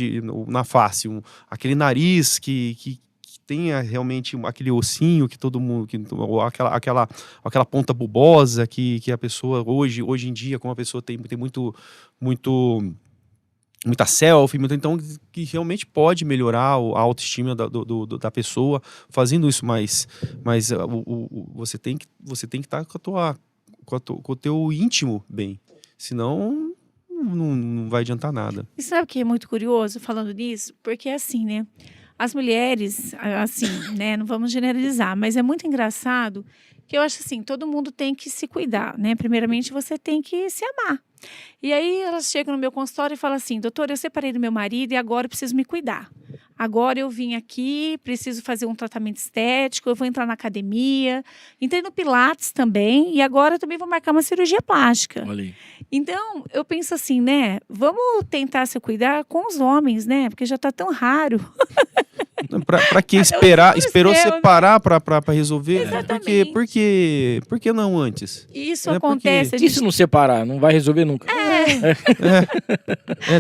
na face, aquele nariz que tenha realmente aquele ossinho que todo mundo, ou aquela ponta bulbosa que a pessoa hoje em dia, como a pessoa tem muita selfie, então que realmente pode melhorar a autoestima da pessoa fazendo isso, mas você tem que estar com o teu íntimo bem, senão não vai adiantar nada. E sabe o que é muito curioso falando nisso? Porque é assim, né? As mulheres, assim, né? Não vamos generalizar, mas é muito engraçado que eu acho assim, todo mundo tem que se cuidar, né? Primeiramente, você tem que se amar. E aí elas chegam no meu consultório e falam assim, doutor, eu separei do meu marido e agora eu preciso me cuidar. Agora eu vim aqui, preciso fazer um tratamento estético, eu vou entrar na academia, entrei no Pilates também e agora eu também vou marcar uma cirurgia plástica. Olha aí. Então, eu penso assim, né? Vamos tentar se cuidar com os homens, né? Porque já tá tão raro. Pra que esperou separar pra resolver? Exatamente. Por que não antes? Isso acontece. E se não separar? Não vai resolver nunca.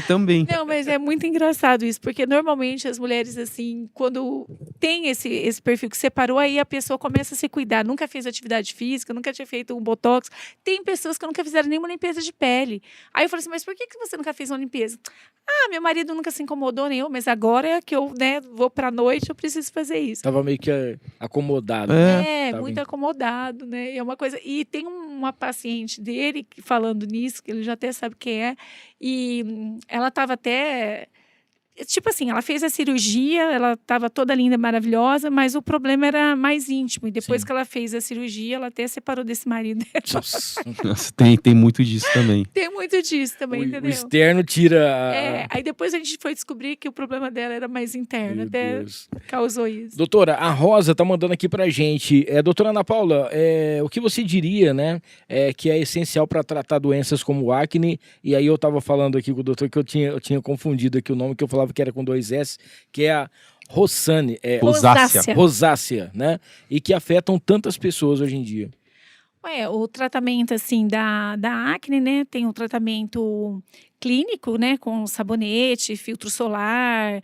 Também. Não, mas é muito engraçado isso, porque normalmente as mulheres, assim, quando tem esse perfil que separou, aí a pessoa começa a se cuidar. Nunca fez atividade física, nunca tinha feito um botox. Tem pessoas que nunca fizeram nenhuma limpeza de pele. Aí eu falei assim, mas por que você nunca fez uma limpeza? Ah, meu marido nunca se incomodou nenhum, mas agora que eu, né, vou pra noite, eu preciso fazer isso. Tava meio que acomodado. Muito acomodado, né? É uma coisa. E tem uma paciente dele falando nisso, que ele já até sabe quem é, e ela estava até. Tipo assim, ela fez a cirurgia, ela estava toda linda, maravilhosa, mas o problema era mais íntimo. E depois que ela fez a cirurgia, ela até separou desse marido dela. Nossa, tem muito disso também. Tem muito disso também, entendeu? O externo tira... Aí depois a gente foi descobrir que o problema dela era mais interno, Meu até Deus. causou isso. Doutora, a Rosa tá mandando aqui pra gente. Doutora Ana Paula, o que você diria, né, que é essencial para tratar doenças como acne? E aí eu tava falando aqui com o doutor que eu tinha confundido aqui o nome, que eu falava que era com 2 S, que é a Rosácea. rosácea, né? E que afetam tantas pessoas hoje em dia. O tratamento, assim, da acne, né? Tem um tratamento clínico, né? Com sabonete, filtro solar,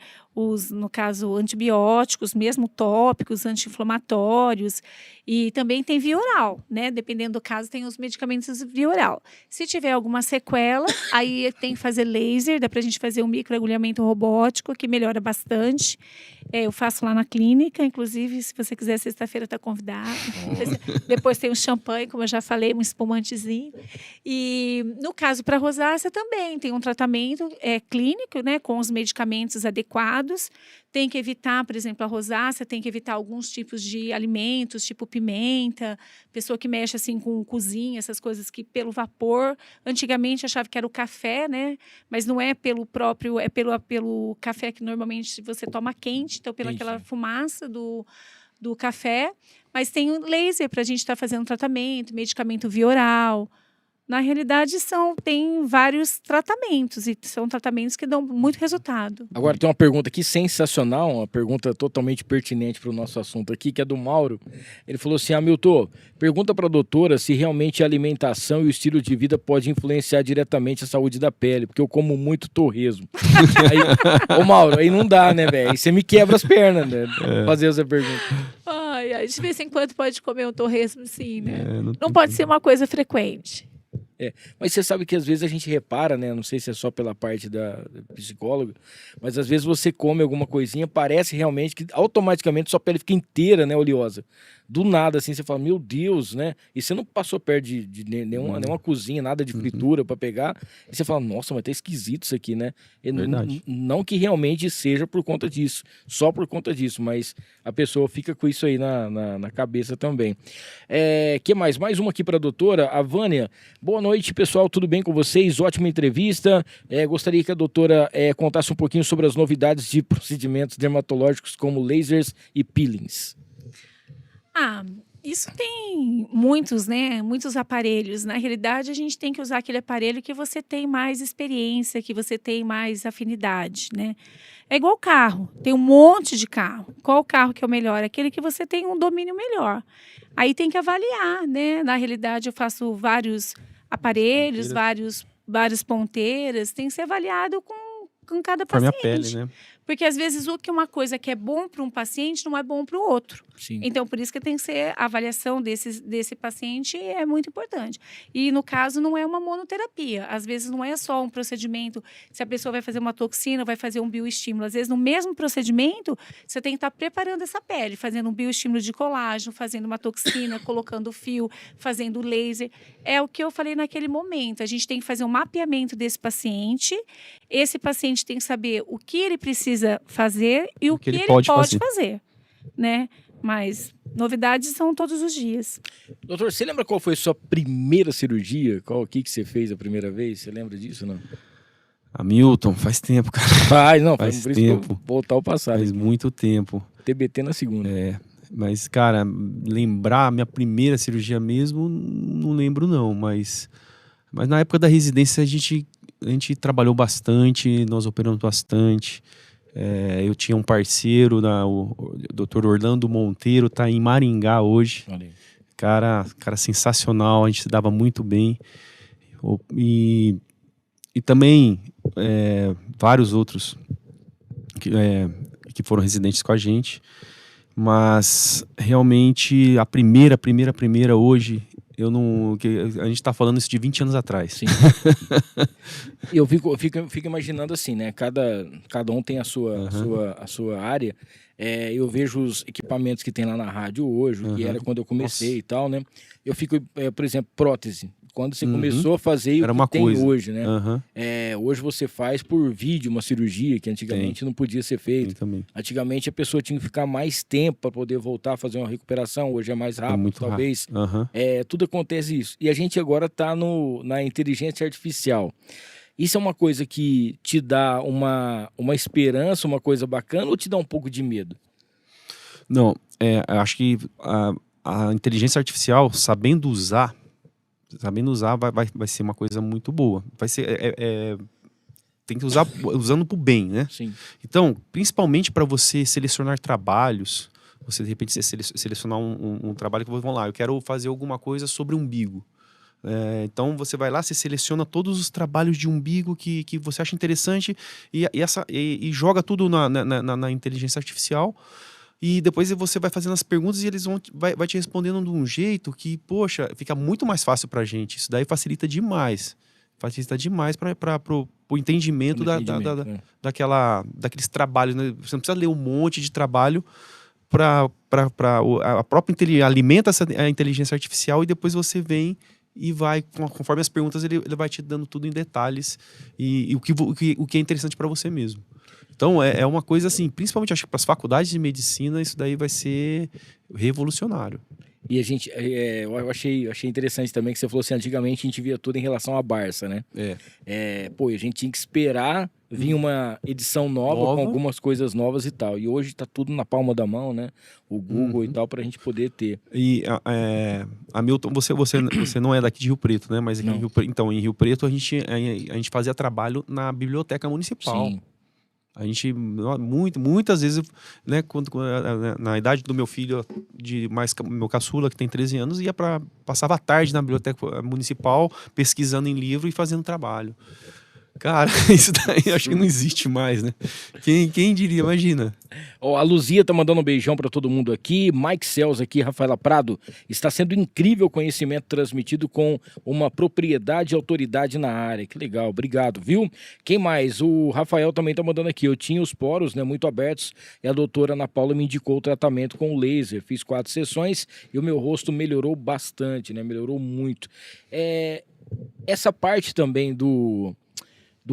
no caso, antibióticos, mesmo tópicos, anti-inflamatórios. E também tem via oral, né? Dependendo do caso, tem os medicamentos via oral. Se tiver alguma sequela, aí tem que fazer laser, dá pra gente fazer um microagulhamento robótico, que melhora bastante. Eu faço lá na clínica, inclusive, se você quiser, sexta-feira está convidado. Depois tem um champanhe, como eu já falei, um espumantezinho. E no caso para rosácea também tem um tratamento clínico, né, com os medicamentos adequados. Tem que evitar, por exemplo, a rosácea, tem que evitar alguns tipos de alimentos, tipo pimenta, pessoa que mexe assim com cozinha, essas coisas que pelo vapor, antigamente achava que era o café, né? Mas não é pelo próprio, é pelo café que normalmente você toma quente, então pela aquela fumaça do café. Mas tem um laser para a gente estar fazendo tratamento, medicamento via oral. Na realidade, tem vários tratamentos, e são tratamentos que dão muito resultado. Agora tem uma pergunta aqui sensacional, uma pergunta totalmente pertinente para o nosso assunto aqui, que é do Mauro. Ele falou assim: Hamilton, pergunta para a doutora se realmente a alimentação e o estilo de vida pode influenciar diretamente a saúde da pele, porque eu como muito torresmo. Ô Mauro, aí não dá, né, velho? Aí você me quebra as pernas, né? Fazer essa pergunta. De vez em quando pode comer um torresmo, sim, né? Não pode ser uma coisa frequente. Mas você sabe que às vezes a gente repara, né? Não sei se é só pela parte da psicóloga, mas às vezes você come alguma coisinha, parece realmente que automaticamente sua pele fica inteira, né, oleosa. Do nada, assim, você fala, meu Deus, né? E você não passou perto de nenhuma cozinha, nada de fritura para pegar. E você fala, nossa, mas tá esquisito isso aqui, né? Não que realmente seja por conta disso, só por conta disso, mas a pessoa fica com isso aí na cabeça também. Que mais? Mais uma aqui para a doutora, a Vânia. Boa noite, pessoal, tudo bem com vocês? Ótima entrevista. Gostaria que a doutora contasse um pouquinho sobre as novidades de procedimentos dermatológicos como lasers e peelings. Isso tem muitos, né? Muitos aparelhos. Na realidade, a gente tem que usar aquele aparelho que você tem mais experiência, que você tem mais afinidade, né? É igual carro, tem um monte de carro. Qual carro que é o melhor? Aquele que você tem um domínio melhor. Aí tem que avaliar, né? Na realidade, eu faço vários aparelhos, várias ponteiras. Tem que ser avaliado com cada paciente. Para minha pele, né? Porque às vezes uma coisa que é bom para um paciente não é bom para o outro. Sim. Então, por isso que tem que ser a avaliação desse paciente é muito importante. E no caso, não é uma monoterapia. Às vezes não é só um procedimento, se a pessoa vai fazer uma toxina, vai fazer um bioestímulo. Às vezes, no mesmo procedimento, você tem que estar preparando essa pele, fazendo um bioestímulo de colágeno, fazendo uma toxina, colocando fio, fazendo laser. É o que eu falei naquele momento. A gente tem que fazer um mapeamento desse paciente. Esse paciente tem que saber o que ele precisa fazer e o que ele pode fazer, né? Mas novidades são todos os dias. Doutor, você lembra qual foi a sua primeira cirurgia? Qual que você fez a primeira vez? Você lembra disso, não? Hamilton, faz tempo, cara. Faz tempo. Voltar ao passado. Faz muito tempo. TBT na segunda. Mas, cara, lembrar minha primeira cirurgia mesmo, não lembro não, mas na época da residência a gente trabalhou bastante, nós operamos bastante. Eu tinha um parceiro, o Dr. Orlando Monteiro, tá em Maringá hoje. Cara sensacional, a gente se dava muito bem. E também vários outros que foram residentes com a gente. Mas realmente a primeira hoje, a gente tá falando isso de 20 anos atrás. Sim. Eu fico imaginando assim, né? Cada um tem a sua área. Eu vejo os equipamentos que tem lá na rádio hoje, que era quando eu comecei e tal, né? Eu fico, por exemplo, prótese. Quando você começou a fazer era o uma que tem coisa. hoje, né? Hoje você faz por vídeo uma cirurgia que antigamente não podia ser feita. Antigamente a pessoa tinha que ficar mais tempo para poder voltar a fazer uma recuperação. Hoje é mais rápido, talvez. Tudo acontece isso. E a gente agora está na inteligência artificial. Isso é uma coisa que te dá uma esperança, uma coisa bacana, ou te dá um pouco de medo? Não, acho que a inteligência artificial, sabendo usar vai ser uma coisa muito boa. Vai ser, tem que usar usando para o bem, né? Sim. Então, principalmente para você selecionar trabalhos, você de repente selecionar um trabalho que vamos lá, eu quero fazer alguma coisa sobre umbigo. Então você vai lá, você seleciona todos os trabalhos de umbigo que você acha interessante e joga tudo na inteligência artificial. E depois você vai fazendo as perguntas e eles vai te respondendo de um jeito que, poxa, fica muito mais fácil pra gente. Isso daí facilita demais. Facilita demais para o entendimento daqueles trabalhos, né? Você não precisa ler um monte de trabalho a própria alimenta a inteligência artificial e depois você vem e vai, conforme as perguntas, ele vai te dando tudo em detalhes e o que é interessante para você mesmo. Então, é uma coisa assim, principalmente acho que para as faculdades de medicina, isso daí vai ser revolucionário. E a gente, eu achei interessante também que você falou assim, antigamente a gente via tudo em relação à Barça, né? Pô, a gente tinha que esperar vir uma edição nova com algumas coisas novas e tal. E hoje tá tudo na palma da mão, né? O Google e tal, pra gente poder ter. E, Hamilton, você não é daqui de Rio Preto, né? Mas aqui em Rio Preto a gente fazia trabalho na biblioteca municipal. Sim. A gente, muitas vezes, né, na idade do meu filho, meu caçula, que tem 13 anos, passava a tarde na biblioteca municipal, pesquisando em livro e fazendo trabalho. Cara, isso daí eu acho que não existe mais, né? Quem diria, imagina. A Luzia tá mandando um beijão pra todo mundo aqui. Mike Cells aqui, Rafaela Prado. Está sendo incrível o conhecimento transmitido com uma propriedade e autoridade na área. Que legal, obrigado, viu? Quem mais? O Rafael também tá mandando aqui. Eu tinha os poros, né, muito abertos e a doutora Ana Paula me indicou o tratamento com o laser. Fiz 4 sessões e o meu rosto melhorou bastante, né? Melhorou muito. Essa parte também do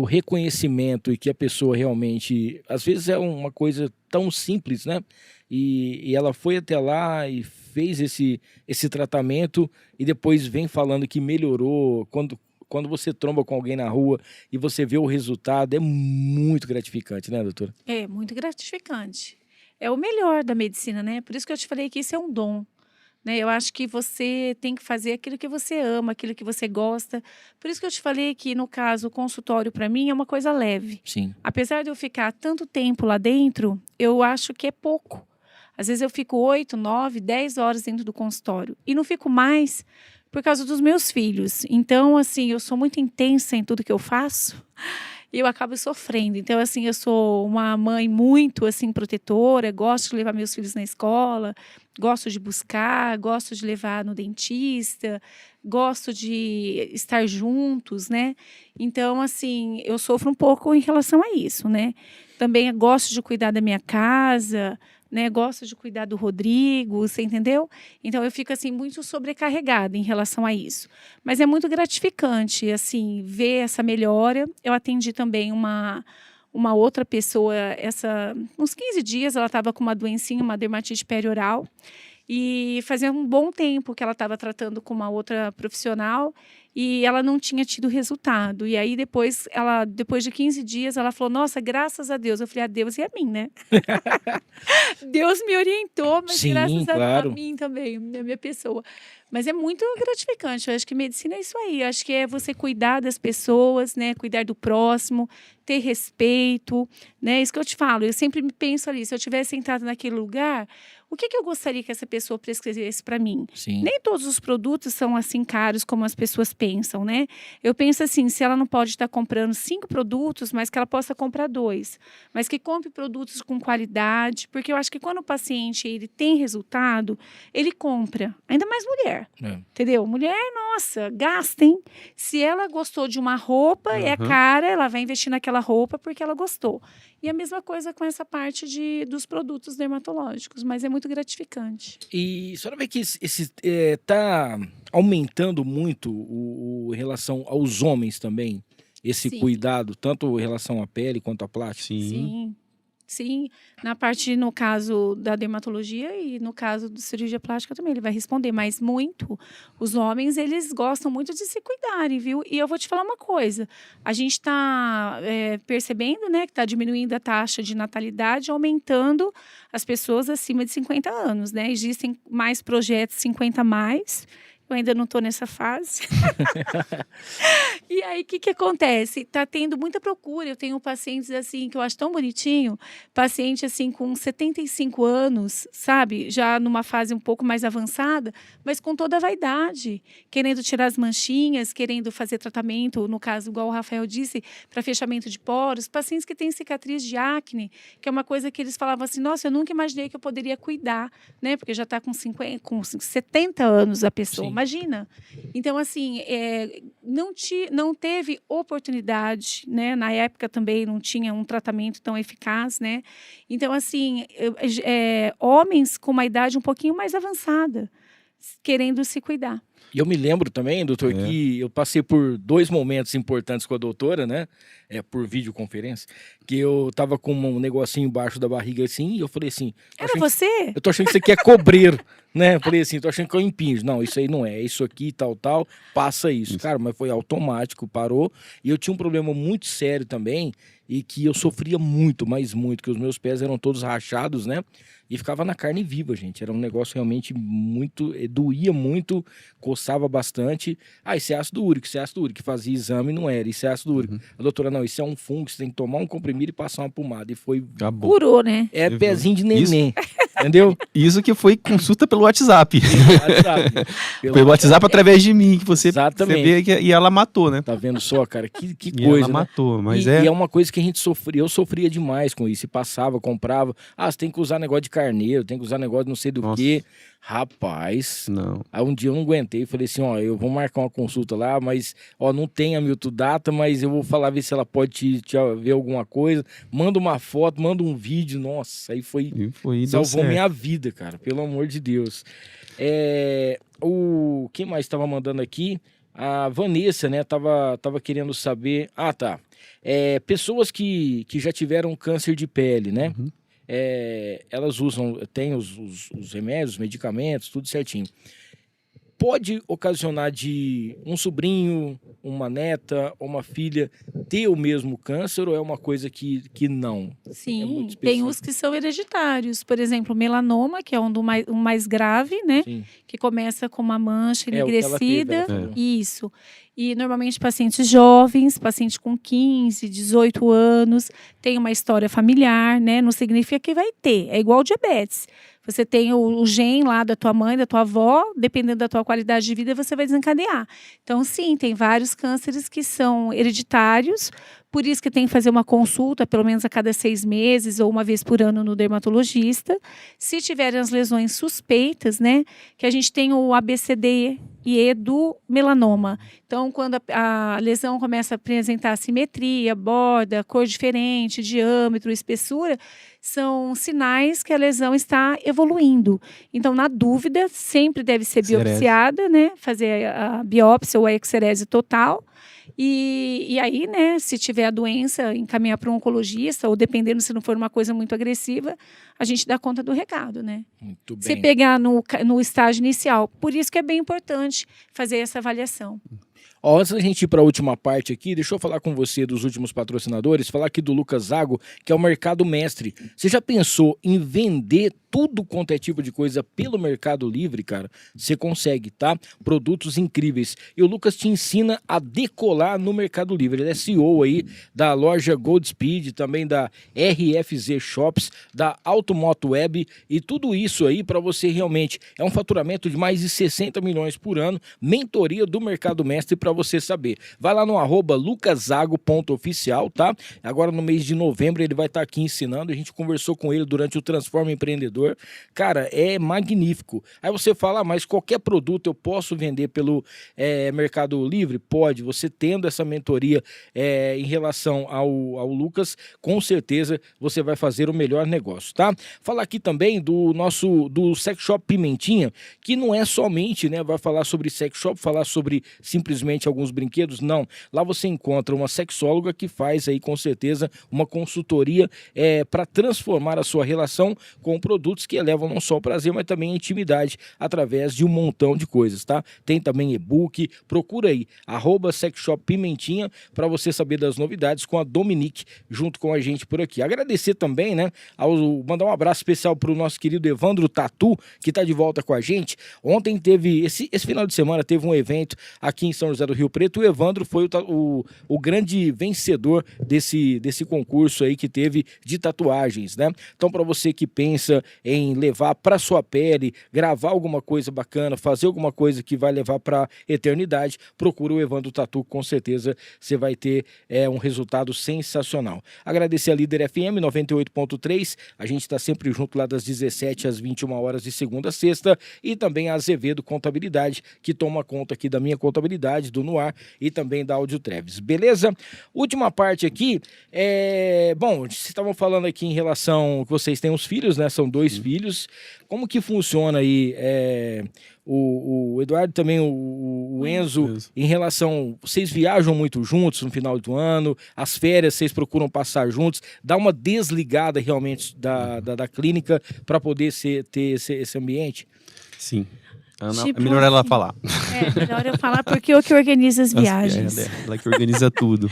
reconhecimento e que a pessoa realmente, às vezes é uma coisa tão simples, né? E ela foi até lá e fez esse tratamento e depois vem falando que melhorou. Quando você tromba com alguém na rua e você vê o resultado, é muito gratificante, né, doutora? É muito gratificante. É o melhor da medicina, né? Por isso que eu te falei que isso é um dom. Né? Eu acho que você tem que fazer aquilo que você ama, aquilo que você gosta. Por isso que eu te falei que, no caso, o consultório, para mim, é uma coisa leve. Sim. Apesar de eu ficar tanto tempo lá dentro, eu acho que é pouco. Às vezes eu fico 8, 9, 10 horas dentro do consultório. E não fico mais por causa dos meus filhos. Então, assim, eu sou muito intensa em tudo que eu faço. E eu acabo sofrendo. Então, assim, eu sou uma mãe muito, assim, protetora, gosto de levar meus filhos na escola, gosto de buscar, gosto de levar no dentista, gosto de estar juntos, né? Então, assim, eu sofro um pouco em relação a isso, né? Também gosto de cuidar da minha casa, né? Gosto de cuidar do Rodrigo, você entendeu? Então eu fico assim muito sobrecarregada em relação a isso. Mas é muito gratificante assim ver essa melhora. Eu atendi também uma outra pessoa uns 15 dias, ela estava com uma doencinha, uma dermatite perioral. E fazia um bom tempo que ela estava tratando com uma outra profissional e ela não tinha tido resultado. E aí depois de 15 dias, ela falou, nossa, graças a Deus. Eu falei, a Deus e a mim, né? Deus me orientou, mas sim, graças claro. a mim também, a minha pessoa. Mas é muito gratificante. Eu acho que medicina é isso aí. Eu acho que é você cuidar das pessoas, né? Cuidar do próximo, ter respeito, né? Isso que eu te falo. Eu sempre penso ali, se eu tivesse sentado naquele lugar, o que eu gostaria que essa pessoa prescrevesse para mim? Sim. Nem todos os produtos são assim caros como as pessoas pensam, né? Eu penso assim, se ela não pode estar comprando 5 produtos, mas que ela possa comprar 2. Mas que compre produtos com qualidade, porque eu acho que quando o paciente ele tem resultado, ele compra. Ainda mais mulher. Entendeu? Mulher, nossa, gastem. Se ela gostou de uma roupa, é cara, ela vai investir naquela roupa porque ela gostou. E a mesma coisa com essa parte dos produtos dermatológicos, mas é muito gratificante. E a senhora vê que está aumentando muito em relação aos homens também, esse Sim. cuidado, tanto em relação à pele quanto à plástica? Sim, na parte, no caso da dermatologia e no caso da cirurgia plástica também, ele vai responder, mas muito, os homens, eles gostam muito de se cuidarem, viu? E eu vou te falar uma coisa, a gente está percebendo, né, que está diminuindo a taxa de natalidade, aumentando as pessoas acima de 50 anos, né? Existem mais projetos 50+, Eu ainda não estou nessa fase. E aí, o que acontece? Está tendo muita procura. Eu tenho pacientes assim que eu acho tão bonitinho, paciente assim com 75 anos, sabe? Já numa fase um pouco mais avançada, mas com toda a vaidade, querendo tirar as manchinhas, querendo fazer tratamento, no caso, igual o Rafael disse, para fechamento de poros, pacientes que têm cicatriz de acne, que é uma coisa que eles falavam assim, nossa, eu nunca imaginei que eu poderia cuidar, né? Porque já está com 70 anos a pessoa. Sim. Imagina. Então, assim, não teve oportunidade, né? Na época também não tinha um tratamento tão eficaz, né? Então, assim, homens com uma idade um pouquinho mais avançada, querendo se cuidar. E eu me lembro também, doutor, que eu passei por 2 momentos importantes com a doutora, né? Por videoconferência, que eu tava com um negocinho embaixo da barriga assim, e eu falei assim... Era você? Eu tô achando que isso aqui é cobreiro, né? Eu falei assim, tô achando que eu impinjo. Não, isso aí não é isso aqui, tal, passa isso. Cara, mas foi automático, parou. E eu tinha um problema muito sério também, e que eu sofria muito, mas muito, que os meus pés eram todos rachados, né? E ficava na carne viva, gente. Era um negócio realmente muito... doía muito, coçava bastante. Isso é ácido úrico, isso é ácido úrico. Fazia exame, não era. Isso é ácido úrico. A doutora, não, isso é um fungo, você tem que tomar um comprimido e passar uma pomada. E foi... Acabou. Curou, né? Pezinho de neném. Entendeu? Isso que foi consulta pelo WhatsApp. Pelo WhatsApp através de mim, que você vê e ela matou, né? Tá vendo só, cara? Que E coisa, ela matou, mas e é uma coisa que a gente sofria. Eu sofria demais com isso. E passava, comprava. Você tem que usar negócio de carneiro, tem que usar negócio de não sei do quê. Rapaz, não. Aí um dia eu não aguentei, falei assim, eu vou marcar uma consulta lá, mas, não tem a Milton Data, mas eu vou falar, ver se ela pode te ver alguma coisa, manda uma foto, manda um vídeo, nossa, aí salvou minha vida, cara, pelo amor de Deus. Quem mais estava mandando aqui? A Vanessa, né, tava querendo saber, pessoas que já tiveram câncer de pele, né? Uhum. Elas tem os remédios, os medicamentos, tudo certinho. Pode ocasionar de um sobrinho, uma neta ou uma filha ter o mesmo câncer ou é uma coisa que não? Sim, tem os que são hereditários. Por exemplo, melanoma, que é um mais grave, né? Sim. Que começa com uma mancha enegrecida. Isso. E normalmente pacientes jovens, paciente com 15, 18 anos, tem uma história familiar, né? Não significa que vai ter. É igual diabetes. Você tem o gene lá da tua mãe, da tua avó, dependendo da tua qualidade de vida, você vai desencadear. Então, sim, tem vários cânceres que são hereditários, por isso que tem que fazer uma consulta, pelo menos a cada 6 meses ou uma vez por ano no dermatologista. Se tiverem as lesões suspeitas, né, que a gente tem o ABCD e E do melanoma. Então, quando a lesão começa a apresentar assimetria, borda, cor diferente, diâmetro, espessura, são sinais que a lesão está evoluindo. Então, na dúvida, sempre deve ser biopsiada, né? Fazer a biópsia ou a excerese total. E aí, né, se tiver a doença, encaminhar para um oncologista, ou dependendo se não for uma coisa muito agressiva, a gente dá conta do recado, né? Muito bem. Se pegar no estágio inicial. Por isso que é bem importante fazer essa avaliação. Antes da gente ir para a última parte aqui, deixa eu falar com você dos últimos patrocinadores, falar aqui do Lucas Zago, que é o Mercado Mestre. Você já pensou em vender tudo quanto é tipo de coisa pelo Mercado Livre, cara? Você consegue, tá? Produtos incríveis. E o Lucas te ensina a decolar no Mercado Livre. Ele é CEO aí da loja Goldspeed, também da RFZ Shops, da Automoto Web e tudo isso aí para você realmente. É um faturamento de mais de 60 milhões por ano, mentoria do Mercado Mestre para você saber. Vai lá no @lucasago.oficial, tá? Agora no mês de novembro ele vai estar aqui ensinando. A gente conversou com ele durante o Transforma Empreendedor. Cara, é magnífico. Aí você fala, mas qualquer produto eu posso vender pelo Mercado Livre? Pode. Você tendo essa mentoria em relação ao Lucas, com certeza você vai fazer o melhor negócio, tá? Falar aqui também do Sex Shop Pimentinha, que não é somente, né, vai falar sobre sex shop, falar sobre simplesmente alguns brinquedos, não. Lá você encontra uma sexóloga que faz aí com certeza uma consultoria para transformar a sua relação com o produto produtos que elevam não só o prazer, mas também a intimidade através de um montão de coisas, tá? Tem também e-book, procura aí, @sexshoppimentinha, para você saber das novidades com a Dominique, junto com a gente por aqui. Agradecer também, né, mandar um abraço especial pro nosso querido Evandro Tatu, que tá de volta com a gente. Ontem teve, esse final de semana, teve um evento aqui em São José do Rio Preto. O Evandro foi o grande vencedor desse concurso aí que teve de tatuagens, né? Então, para você que pensa em levar para sua pele, gravar alguma coisa bacana, fazer alguma coisa que vai levar para eternidade, procura o Evandro Tatu, com certeza você vai ter um resultado sensacional. Agradecer a Líder FM 98.3, a gente está sempre junto lá das 17 às 21 horas de segunda a sexta, e também a Azevedo Contabilidade, que toma conta aqui da minha contabilidade, do Noir e também da Áudio Treves, beleza? Última parte aqui, bom, vocês estavam falando aqui em relação que vocês têm uns filhos, né? São 2 filhos. Como que funciona aí o Eduardo também, o Enzo, em relação, vocês viajam muito juntos no final do ano, as férias vocês procuram passar juntos, dá uma desligada realmente da clínica para poder ter esse ambiente? Sim. Ana, Tipo é melhor ela assim, falar. Melhor eu falar, porque eu que organizo as viagens. Ela que organiza tudo.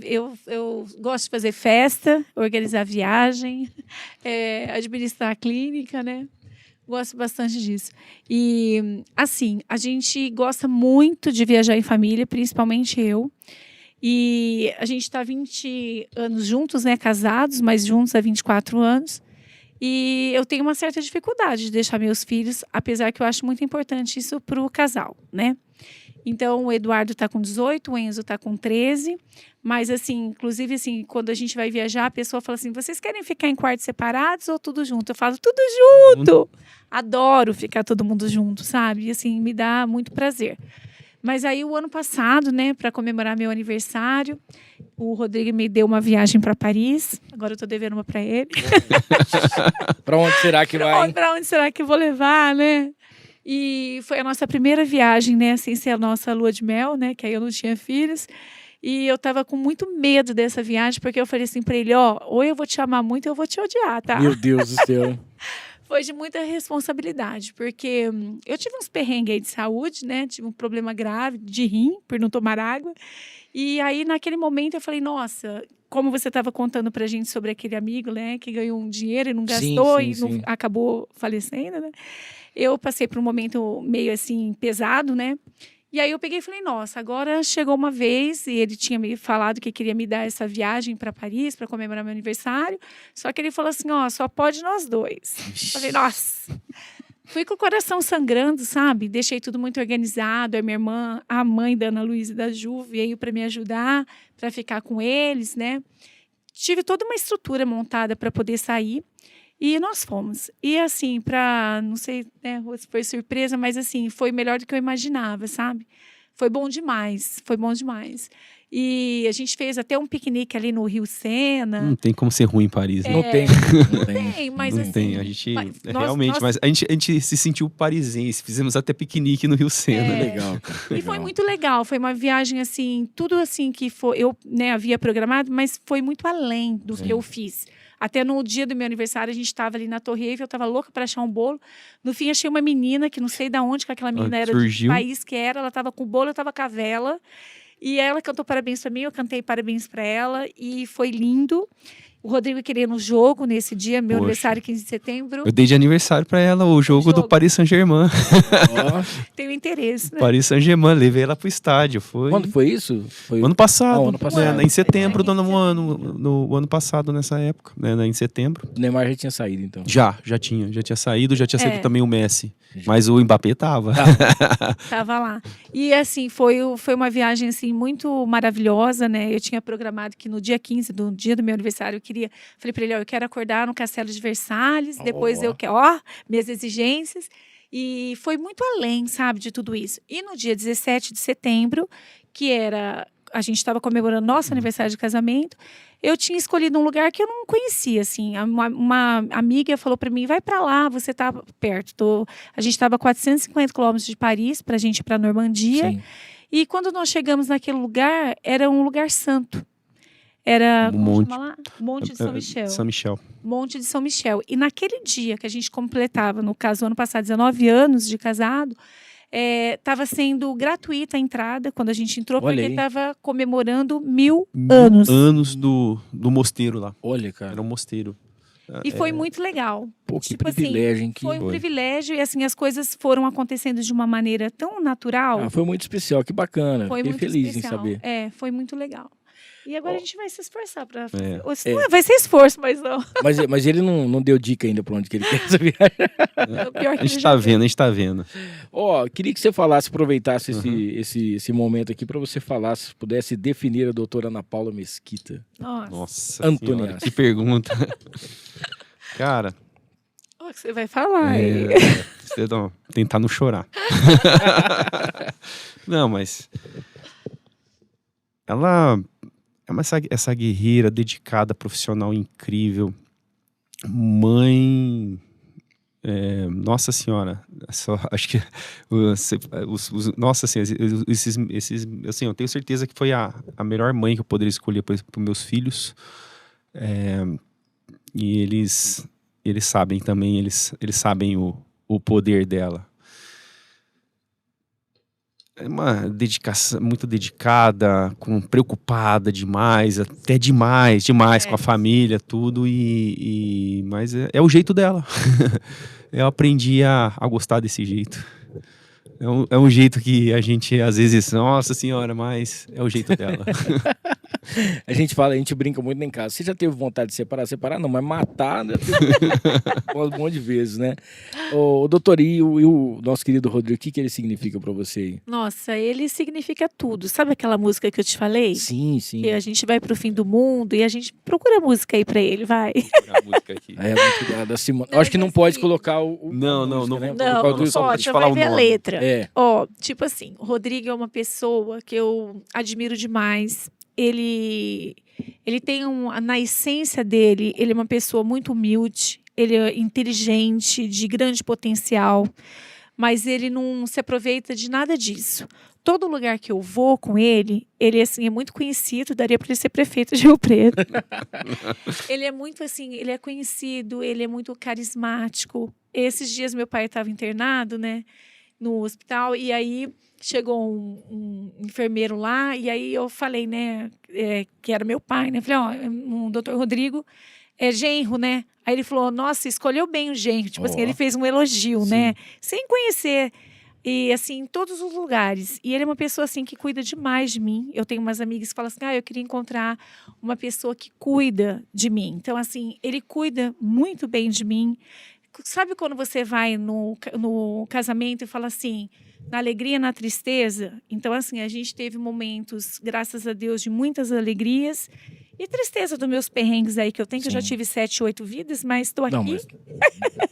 Eu gosto de fazer festa, organizar viagem, administrar a clínica, né? Gosto bastante disso. E, assim, a gente gosta muito de viajar em família, principalmente eu. E a gente está 20 anos juntos, né? Casados, mas juntos há 24 anos. E eu tenho uma certa dificuldade de deixar meus filhos, apesar que eu acho muito importante isso para o casal, né? Então, o Eduardo está com 18, o Enzo está com 13. Mas, assim, inclusive, assim, quando a gente vai viajar, a pessoa fala assim, vocês querem ficar em quartos separados ou tudo junto? Eu falo, tudo junto! Adoro ficar todo mundo junto, sabe? E, assim, me dá muito prazer. Mas aí, o ano passado, né, para comemorar meu aniversário, o Rodrigo me deu uma viagem para Paris. Agora eu estou devendo uma para ele. Para onde será que vai? Para onde será que eu vou levar, né? E foi a nossa primeira viagem, né, sem ser a nossa lua de mel, né, que aí eu não tinha filhos. E eu estava com muito medo dessa viagem, porque eu falei assim para ele, ou eu vou te amar muito ou eu vou te odiar, tá? Meu Deus do céu. Foi de muita responsabilidade, porque eu tive uns perrengues aí de saúde, né? Tive um problema grave de rim, por não tomar água. E aí, naquele momento, eu falei, nossa, como você estava contando pra gente sobre aquele amigo, né? Que ganhou um dinheiro e não gastou sim. acabou falecendo, né? Eu passei por um momento meio assim, pesado, né? E aí eu peguei e falei, nossa, agora chegou uma vez, e ele tinha me falado que queria me dar essa viagem para Paris, para comemorar meu aniversário, só que ele falou assim, só pode nós dois. Falei, nossa. Fui com o coração sangrando, sabe? Deixei tudo muito organizado, a minha irmã, a mãe da Ana Luísa e da Ju, veio para me ajudar, para ficar com eles, né? Tive toda uma estrutura montada para poder sair. E nós fomos. E assim, não sei, né, se foi surpresa, mas assim, foi melhor do que eu imaginava, sabe? Foi bom demais, foi bom demais. E a gente fez até um piquenique ali no Rio Sena. Não tem como ser ruim em Paris, né? Não tem. Mas não assim... tem, a gente, Nós, mas a gente se sentiu parisense, fizemos até piquenique no Rio Sena. Legal. E foi muito legal, foi uma viagem assim, tudo assim que eu, né, havia programado, mas foi muito além do que eu fiz. Até no dia do meu aniversário, a gente estava ali na Torre Eiffel, eu estava louca para achar um bolo. No fim, achei uma menina, que não sei de onde que aquela menina era, surgiu. do país que era. Ela estava com o bolo, eu estava com a vela. E ela cantou parabéns para mim, eu cantei parabéns para ela. E foi lindo. O Rodrigo queria no jogo nesse dia, meu aniversário, 15 de setembro. Eu dei de aniversário pra ela o jogo do Paris Saint-Germain. Tenho interesse, né? Paris Saint-Germain, levei ela pro estádio. Quando foi isso? Foi ano passado. ano passado. Né, em setembro do no ano passado, nessa época. Né, em setembro. O Neymar já tinha saído, então. Já tinha saído também o Messi. Mas o Mbappé tava. Tava lá. E assim, foi uma viagem assim, muito maravilhosa, né? Eu tinha programado que no dia 15, do dia do meu aniversário, falei para ele, eu quero acordar no Castelo de Versalhes, depois eu quero, minhas exigências. E foi muito além, sabe, de tudo isso. E no dia 17 de setembro, a gente estava comemorando nosso aniversário de casamento, eu tinha escolhido um lugar que eu não conhecia, assim. Uma amiga falou para mim, vai para lá, você tá perto. A gente estava a 450 quilômetros de Paris, para a gente ir para a Normandia. Sim. E quando nós chegamos naquele lugar, era um lugar santo. Era Um como monte. chama lá? Monte de São Michel. São Michel. Monte de São Michel. E naquele dia que a gente completava, no caso, ano passado, 19 anos de casado, estava sendo gratuita a entrada quando a gente entrou, Olha porque aí. estava comemorando 1000 anos. Anos do mosteiro lá. Olha, cara. Era um mosteiro. E foi muito legal. Pô, que Tipo privilégio, hein? Foi um Foi. privilégio e assim as coisas foram acontecendo de uma maneira tão natural. Ah, foi muito especial, que bacana. Foi Fiquei muito feliz especial. em saber. Foi muito legal. E agora a gente vai se esforçar para. É. Não vai ser esforço, mas não. Mas ele não deu dica ainda pra onde que ele quer essa viagem. O pior A que gente ele tá já vendo, a gente tá vendo. Ó, queria que você falasse, aproveitasse esse momento aqui pra você falar, se pudesse definir a doutora Ana Paula Mesquita. Nossa. Nossa Antônia. senhora, que pergunta. Cara, O que você vai falar? hein? tentar não chorar. Não, mas ela é essa guerreira dedicada, profissional incrível, mãe. Nossa senhora, acho que nossa, assim, assim, eu tenho certeza que foi a melhor mãe que eu poderia escolher para os meus filhos. E eles sabem também, eles sabem o poder dela. É uma dedicação, muito dedicada, preocupada demais, até demais com a família, tudo, mas é o jeito dela. Eu aprendi a gostar desse jeito. É um jeito que a gente, às vezes, nossa senhora, mas é o jeito dela. A gente brinca muito em casa. Você já teve vontade de separar? Separar não, mas matar, né? Um monte de vezes, né? O doutor, e o nosso querido Rodrigo, o que ele significa pra você aí? Nossa, ele significa tudo. Sabe aquela música que eu te falei? Sim, sim. Que a gente vai pro fim do mundo e a gente procura música aí pra ele, vai. A música aqui. É muito da Simone. Não, Acho que não mas pode assim- colocar o Não, a música, não, né? não. Por Não, causa do- só ó, pra te você falar vai o ver a nome. letra. É. Ó, tipo assim, o Rodrigo é uma pessoa que eu admiro demais. Ele tem na essência dele, ele é uma pessoa muito humilde, ele é inteligente, de grande potencial, mas ele não se aproveita de nada disso. Todo lugar que eu vou com ele assim, é muito conhecido, daria para ele ser prefeito de Rio Preto. Ele é muito assim, ele é conhecido, ele é muito carismático. Esses dias meu pai estava internado, né, no hospital, e aí chegou um enfermeiro lá, e aí eu falei, né, que era meu pai, né, falei, ó, o doutor Rodrigo é genro, né? Aí ele falou, nossa, escolheu bem o genro, tipo assim, ele fez um elogio, Sim. né, sem conhecer. E, assim, em todos os lugares. E ele é uma pessoa, assim, que cuida demais de mim. Eu tenho umas amigas que falam assim, eu queria encontrar uma pessoa que cuida de mim. Então, assim, ele cuida muito bem de mim. Sabe quando você vai no casamento e fala assim, na alegria, na tristeza? Então, assim, a gente teve momentos, graças a Deus, de muitas alegrias e tristeza dos meus perrengues aí que eu tenho, que eu já Sim. tive 7, 8 vidas, mas estou aqui. Não, mas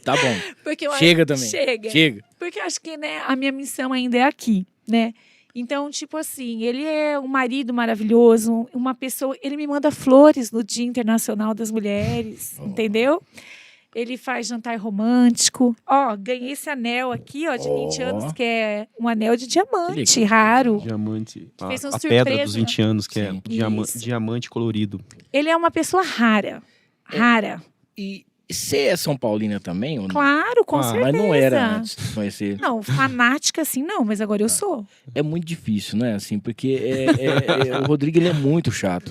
tá bom. Porque eu Chega também. Chega. Porque eu acho que, né, a minha missão ainda é aqui, né? Então, tipo assim, ele é um marido maravilhoso, uma pessoa... Ele me manda flores no Dia Internacional das Mulheres, entendeu? Ele faz jantar romântico. Ó, ganhei esse anel aqui, ó, de 20 anos, que é um anel de diamante, legal. raro. Diamante. Fez uma A pedra surpresa, dos 20 anos, que Sim. é Isso. diamante colorido. Ele é uma pessoa rara. Rara. E você é São Paulina também? Ou não? Claro, com certeza. Mas não era antes de conhecer. Não, fanática assim não, mas agora eu sou. É muito difícil, né? Assim, porque o Rodrigo ele é muito chato.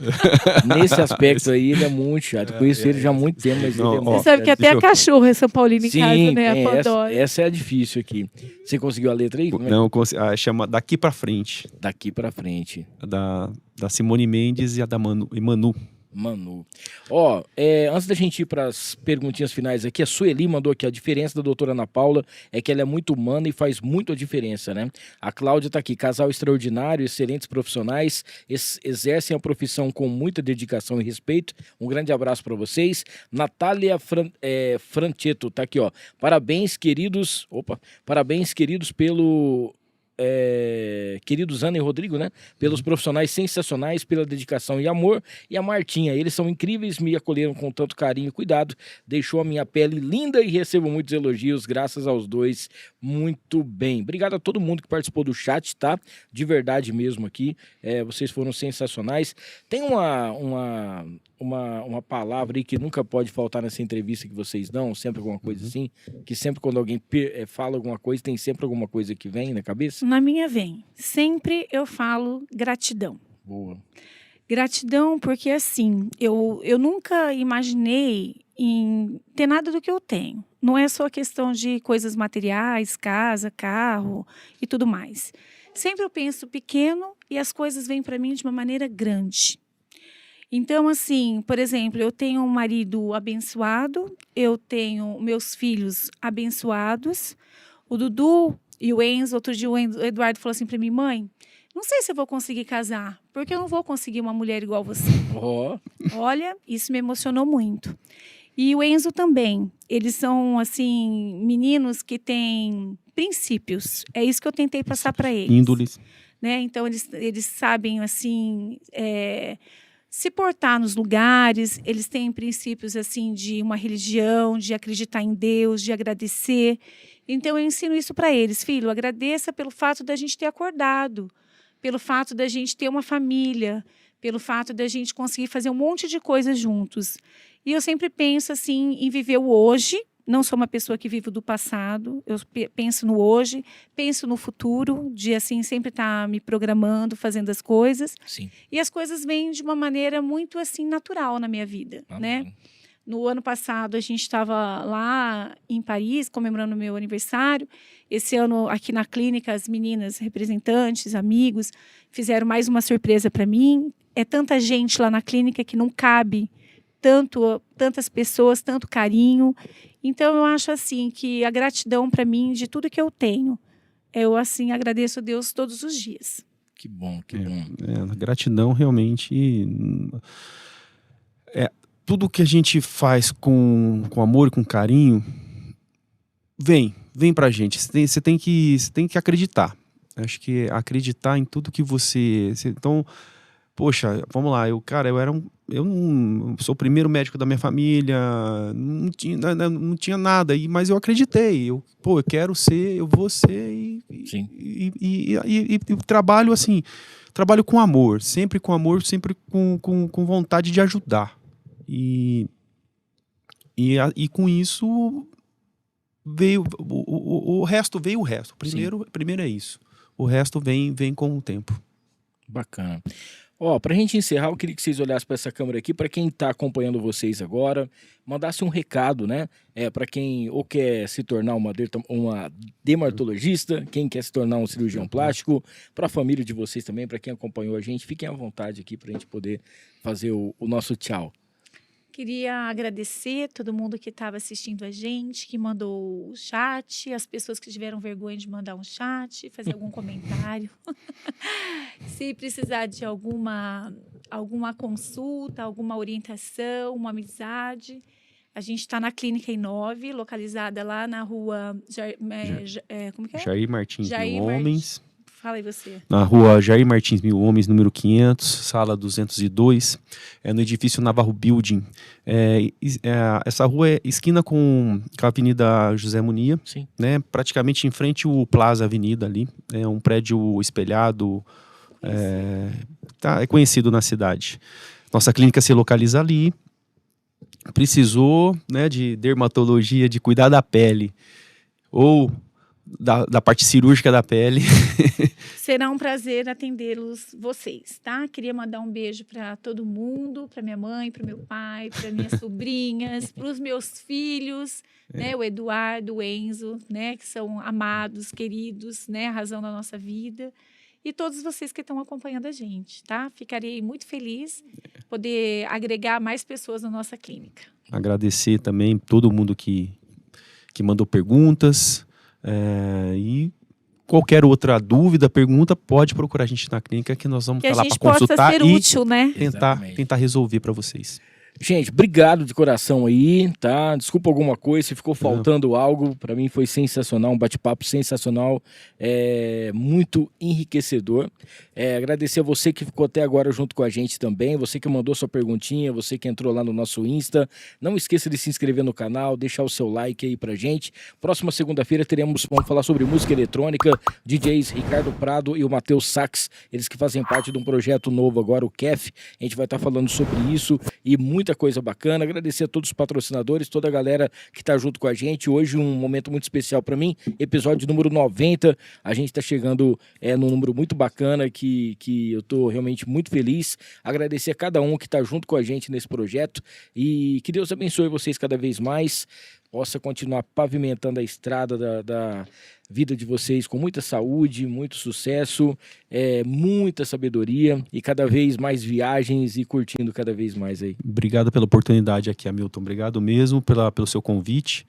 Nesse aspecto aí, ele é muito chato. Eu conheço ele já há muito tempo, mas Não, ele é ó, muito Você sabe que até deixa a eu- cachorra é São Paulina em Sim, casa, né? A tem Pandora. essa é a difícil aqui. Você conseguiu a letra aí? Como é? Não, chama Daqui Pra Frente. Daqui pra frente. Da Simone Mendes e a da Manu. Manu. Ó, antes da gente ir para as perguntinhas finais aqui, a Sueli mandou aqui, a diferença da doutora Ana Paula é que ela é muito humana e faz muito a diferença, né? A Cláudia tá aqui, casal extraordinário, excelentes profissionais, exercem a profissão com muita dedicação e respeito. Um grande abraço para vocês. Natália Franchetto tá aqui, ó. Parabéns, queridos. Parabéns, queridos, pelo queridos Ana e Rodrigo, né? Pelos profissionais sensacionais, pela dedicação e amor. E a Martinha, eles são incríveis, me acolheram com tanto carinho e cuidado, deixou a minha pele linda e recebo muitos elogios, graças aos dois, muito bem. Obrigado a todo mundo que participou do chat, tá? De verdade mesmo aqui, vocês foram sensacionais. Tem uma palavra aí que nunca pode faltar nessa entrevista que vocês dão, sempre alguma coisa assim, que sempre quando alguém fala alguma coisa, tem sempre alguma coisa que vem na cabeça? Na minha vem. Sempre eu falo gratidão. Boa. Gratidão porque, assim, eu nunca imaginei em ter nada do que eu tenho. Não é só questão de coisas materiais, casa, carro e tudo mais. Sempre eu penso pequeno e as coisas vêm para mim de uma maneira grande. Então, assim, por exemplo, eu tenho um marido abençoado, eu tenho meus filhos abençoados, o Dudu e o Enzo. Outro dia o Eduardo falou assim para mim: mãe, não sei se eu vou conseguir casar, porque eu não vou conseguir uma mulher igual você. Oh. Olha, isso me emocionou muito. E o Enzo também. Eles são, assim, meninos que têm princípios. É isso que eu tentei passar para eles. Índoles. Né? Então, eles sabem, assim, se portar nos lugares. Eles têm princípios, assim, de uma religião, de acreditar em Deus, de agradecer. Então, eu ensino isso para eles. Filho, agradeça pelo fato da gente ter acordado, pelo fato da gente ter uma família, pelo fato da gente conseguir fazer um monte de coisas juntos. E eu sempre penso assim em viver o hoje. Não sou uma pessoa que vive do passado. Eu penso no hoje, penso no futuro, de assim sempre estar me programando, fazendo as coisas. Sim. E as coisas vêm de uma maneira muito assim natural na minha vida, né? No ano passado, a gente estava lá em Paris, comemorando o meu aniversário. Esse ano, aqui na clínica, as meninas, representantes, amigos, fizeram mais uma surpresa para mim. É tanta gente lá na clínica que não cabe tantas pessoas, tanto carinho. Então, eu acho assim que a gratidão para mim de tudo que eu tenho, eu assim agradeço a Deus todos os dias. Que bom, que bom. Gratidão realmente... Tudo que a gente faz com amor e com carinho vem pra gente. Você tem que acreditar. Acho que acreditar em tudo que você... Então, poxa, vamos lá. Eu sou o primeiro médico da minha família, não tinha nada, mas eu acreditei. Eu quero ser, eu vou ser e trabalho assim, trabalho com amor, sempre com vontade de ajudar. E com isso veio o resto. Primeiro é isso. O resto vem com o tempo. Bacana. Pra gente encerrar, eu queria que vocês olhassem para essa câmera aqui, para quem está acompanhando vocês agora, mandasse um recado, né? Para quem ou quer se tornar uma dermatologista, quem quer se tornar um cirurgião plástico, para a família de vocês também, para quem acompanhou a gente, fiquem à vontade aqui para a gente poder fazer o nosso tchau. Queria agradecer todo mundo que estava assistindo a gente, que mandou o chat, as pessoas que tiveram vergonha de mandar um chat, fazer algum comentário. Se precisar de alguma consulta, alguma orientação, uma amizade, a gente está na Clínica I9, localizada lá na rua... como que é? Jair Martins Mil Homens. Fala aí você. Na rua Jair Martins Mil Homens, número 500, sala 202, no edifício Navarro Building. Essa rua é esquina com a Avenida José Munia, né? Praticamente em frente ao Plaza Avenida ali. É um prédio espelhado, é conhecido na cidade. Nossa clínica se localiza ali. Precisou, né, de dermatologia, de cuidar da pele, ou da parte cirúrgica da pele. Será um prazer vocês, tá? Queria mandar um beijo para todo mundo, para minha mãe, para meu pai, para minhas sobrinhas, para os meus filhos, né? O Eduardo, o Enzo, né? Que são amados, queridos, né? A razão da nossa vida. E todos vocês que estão acompanhando a gente, tá? Ficarei muito feliz poder agregar mais pessoas na nossa clínica. Agradecer também todo mundo que mandou perguntas. E qualquer outra dúvida, pergunta, pode procurar a gente na clínica que nós vamos estar lá para consultar ser útil, né? tentar resolver para vocês. Gente, obrigado de coração aí, tá? Desculpa alguma coisa, se ficou faltando algo, pra mim foi sensacional, um bate-papo sensacional, muito enriquecedor. Agradecer a você que ficou até agora junto com a gente também, você que mandou sua perguntinha, você que entrou lá no nosso Insta. Não esqueça de se inscrever no canal, deixar o seu like aí pra gente. Próxima segunda-feira vamos falar sobre música eletrônica, DJs Ricardo Prado e o Matheus Sax, eles que fazem parte de um projeto novo agora, o KEF. A gente vai estar falando sobre isso e muita coisa bacana. Agradecer a todos os patrocinadores, toda a galera que está junto com a gente. Hoje um momento muito especial para mim, episódio número 90. A gente está chegando num número muito bacana que eu estou realmente muito feliz. Agradecer a cada um que está junto com a gente nesse projeto e que Deus abençoe vocês cada vez mais, possa continuar pavimentando a estrada da vida de vocês com muita saúde, muito sucesso, muita sabedoria e cada vez mais viagens e curtindo cada vez mais aí. Obrigado pela oportunidade aqui, Hamilton. Obrigado mesmo pelo seu convite.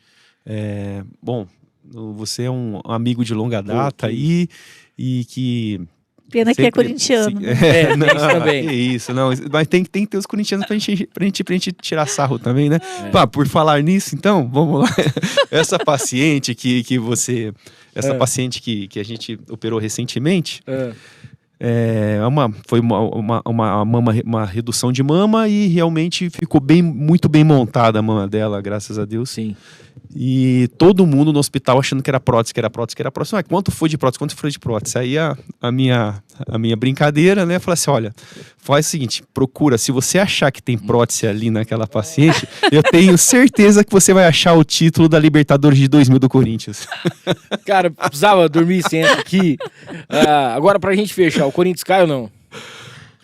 Bom, você é um amigo de longa data aí e que... Pena que é corintiano. Isso também. Isso, não. Mas tem que ter os corintianos pra gente tirar sarro também, né? Pá, por falar nisso, então, vamos lá. Essa paciente que você... Essa paciente que a gente operou recentemente... foi uma redução de mama e realmente ficou muito bem montada a mama dela, graças a Deus. Sim. E todo mundo no hospital achando que era prótese. Quanto foi de prótese? Aí a minha brincadeira, né? Falei assim, olha, faz o seguinte, procura, se você achar que tem prótese ali naquela paciente, eu tenho certeza que você vai achar o título da Libertadores de 2000 do Corinthians. Cara, precisava dormir sem aqui. Agora pra gente fechar, o Corinthians cai ou não?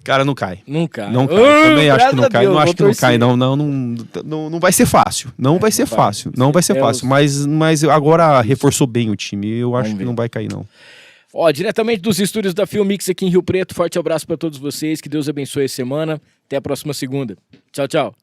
Cara, não cai. Não cai. Não cai. Também acho que não cai. Não acho que não cai. Não vai ser fácil. Não vai ser fácil. Mas agora reforçou bem o time. Eu acho que não vai cair, não. Diretamente dos estúdios da Filmix aqui em Rio Preto, forte abraço para todos vocês. Que Deus abençoe a semana. Até a próxima segunda. Tchau, tchau.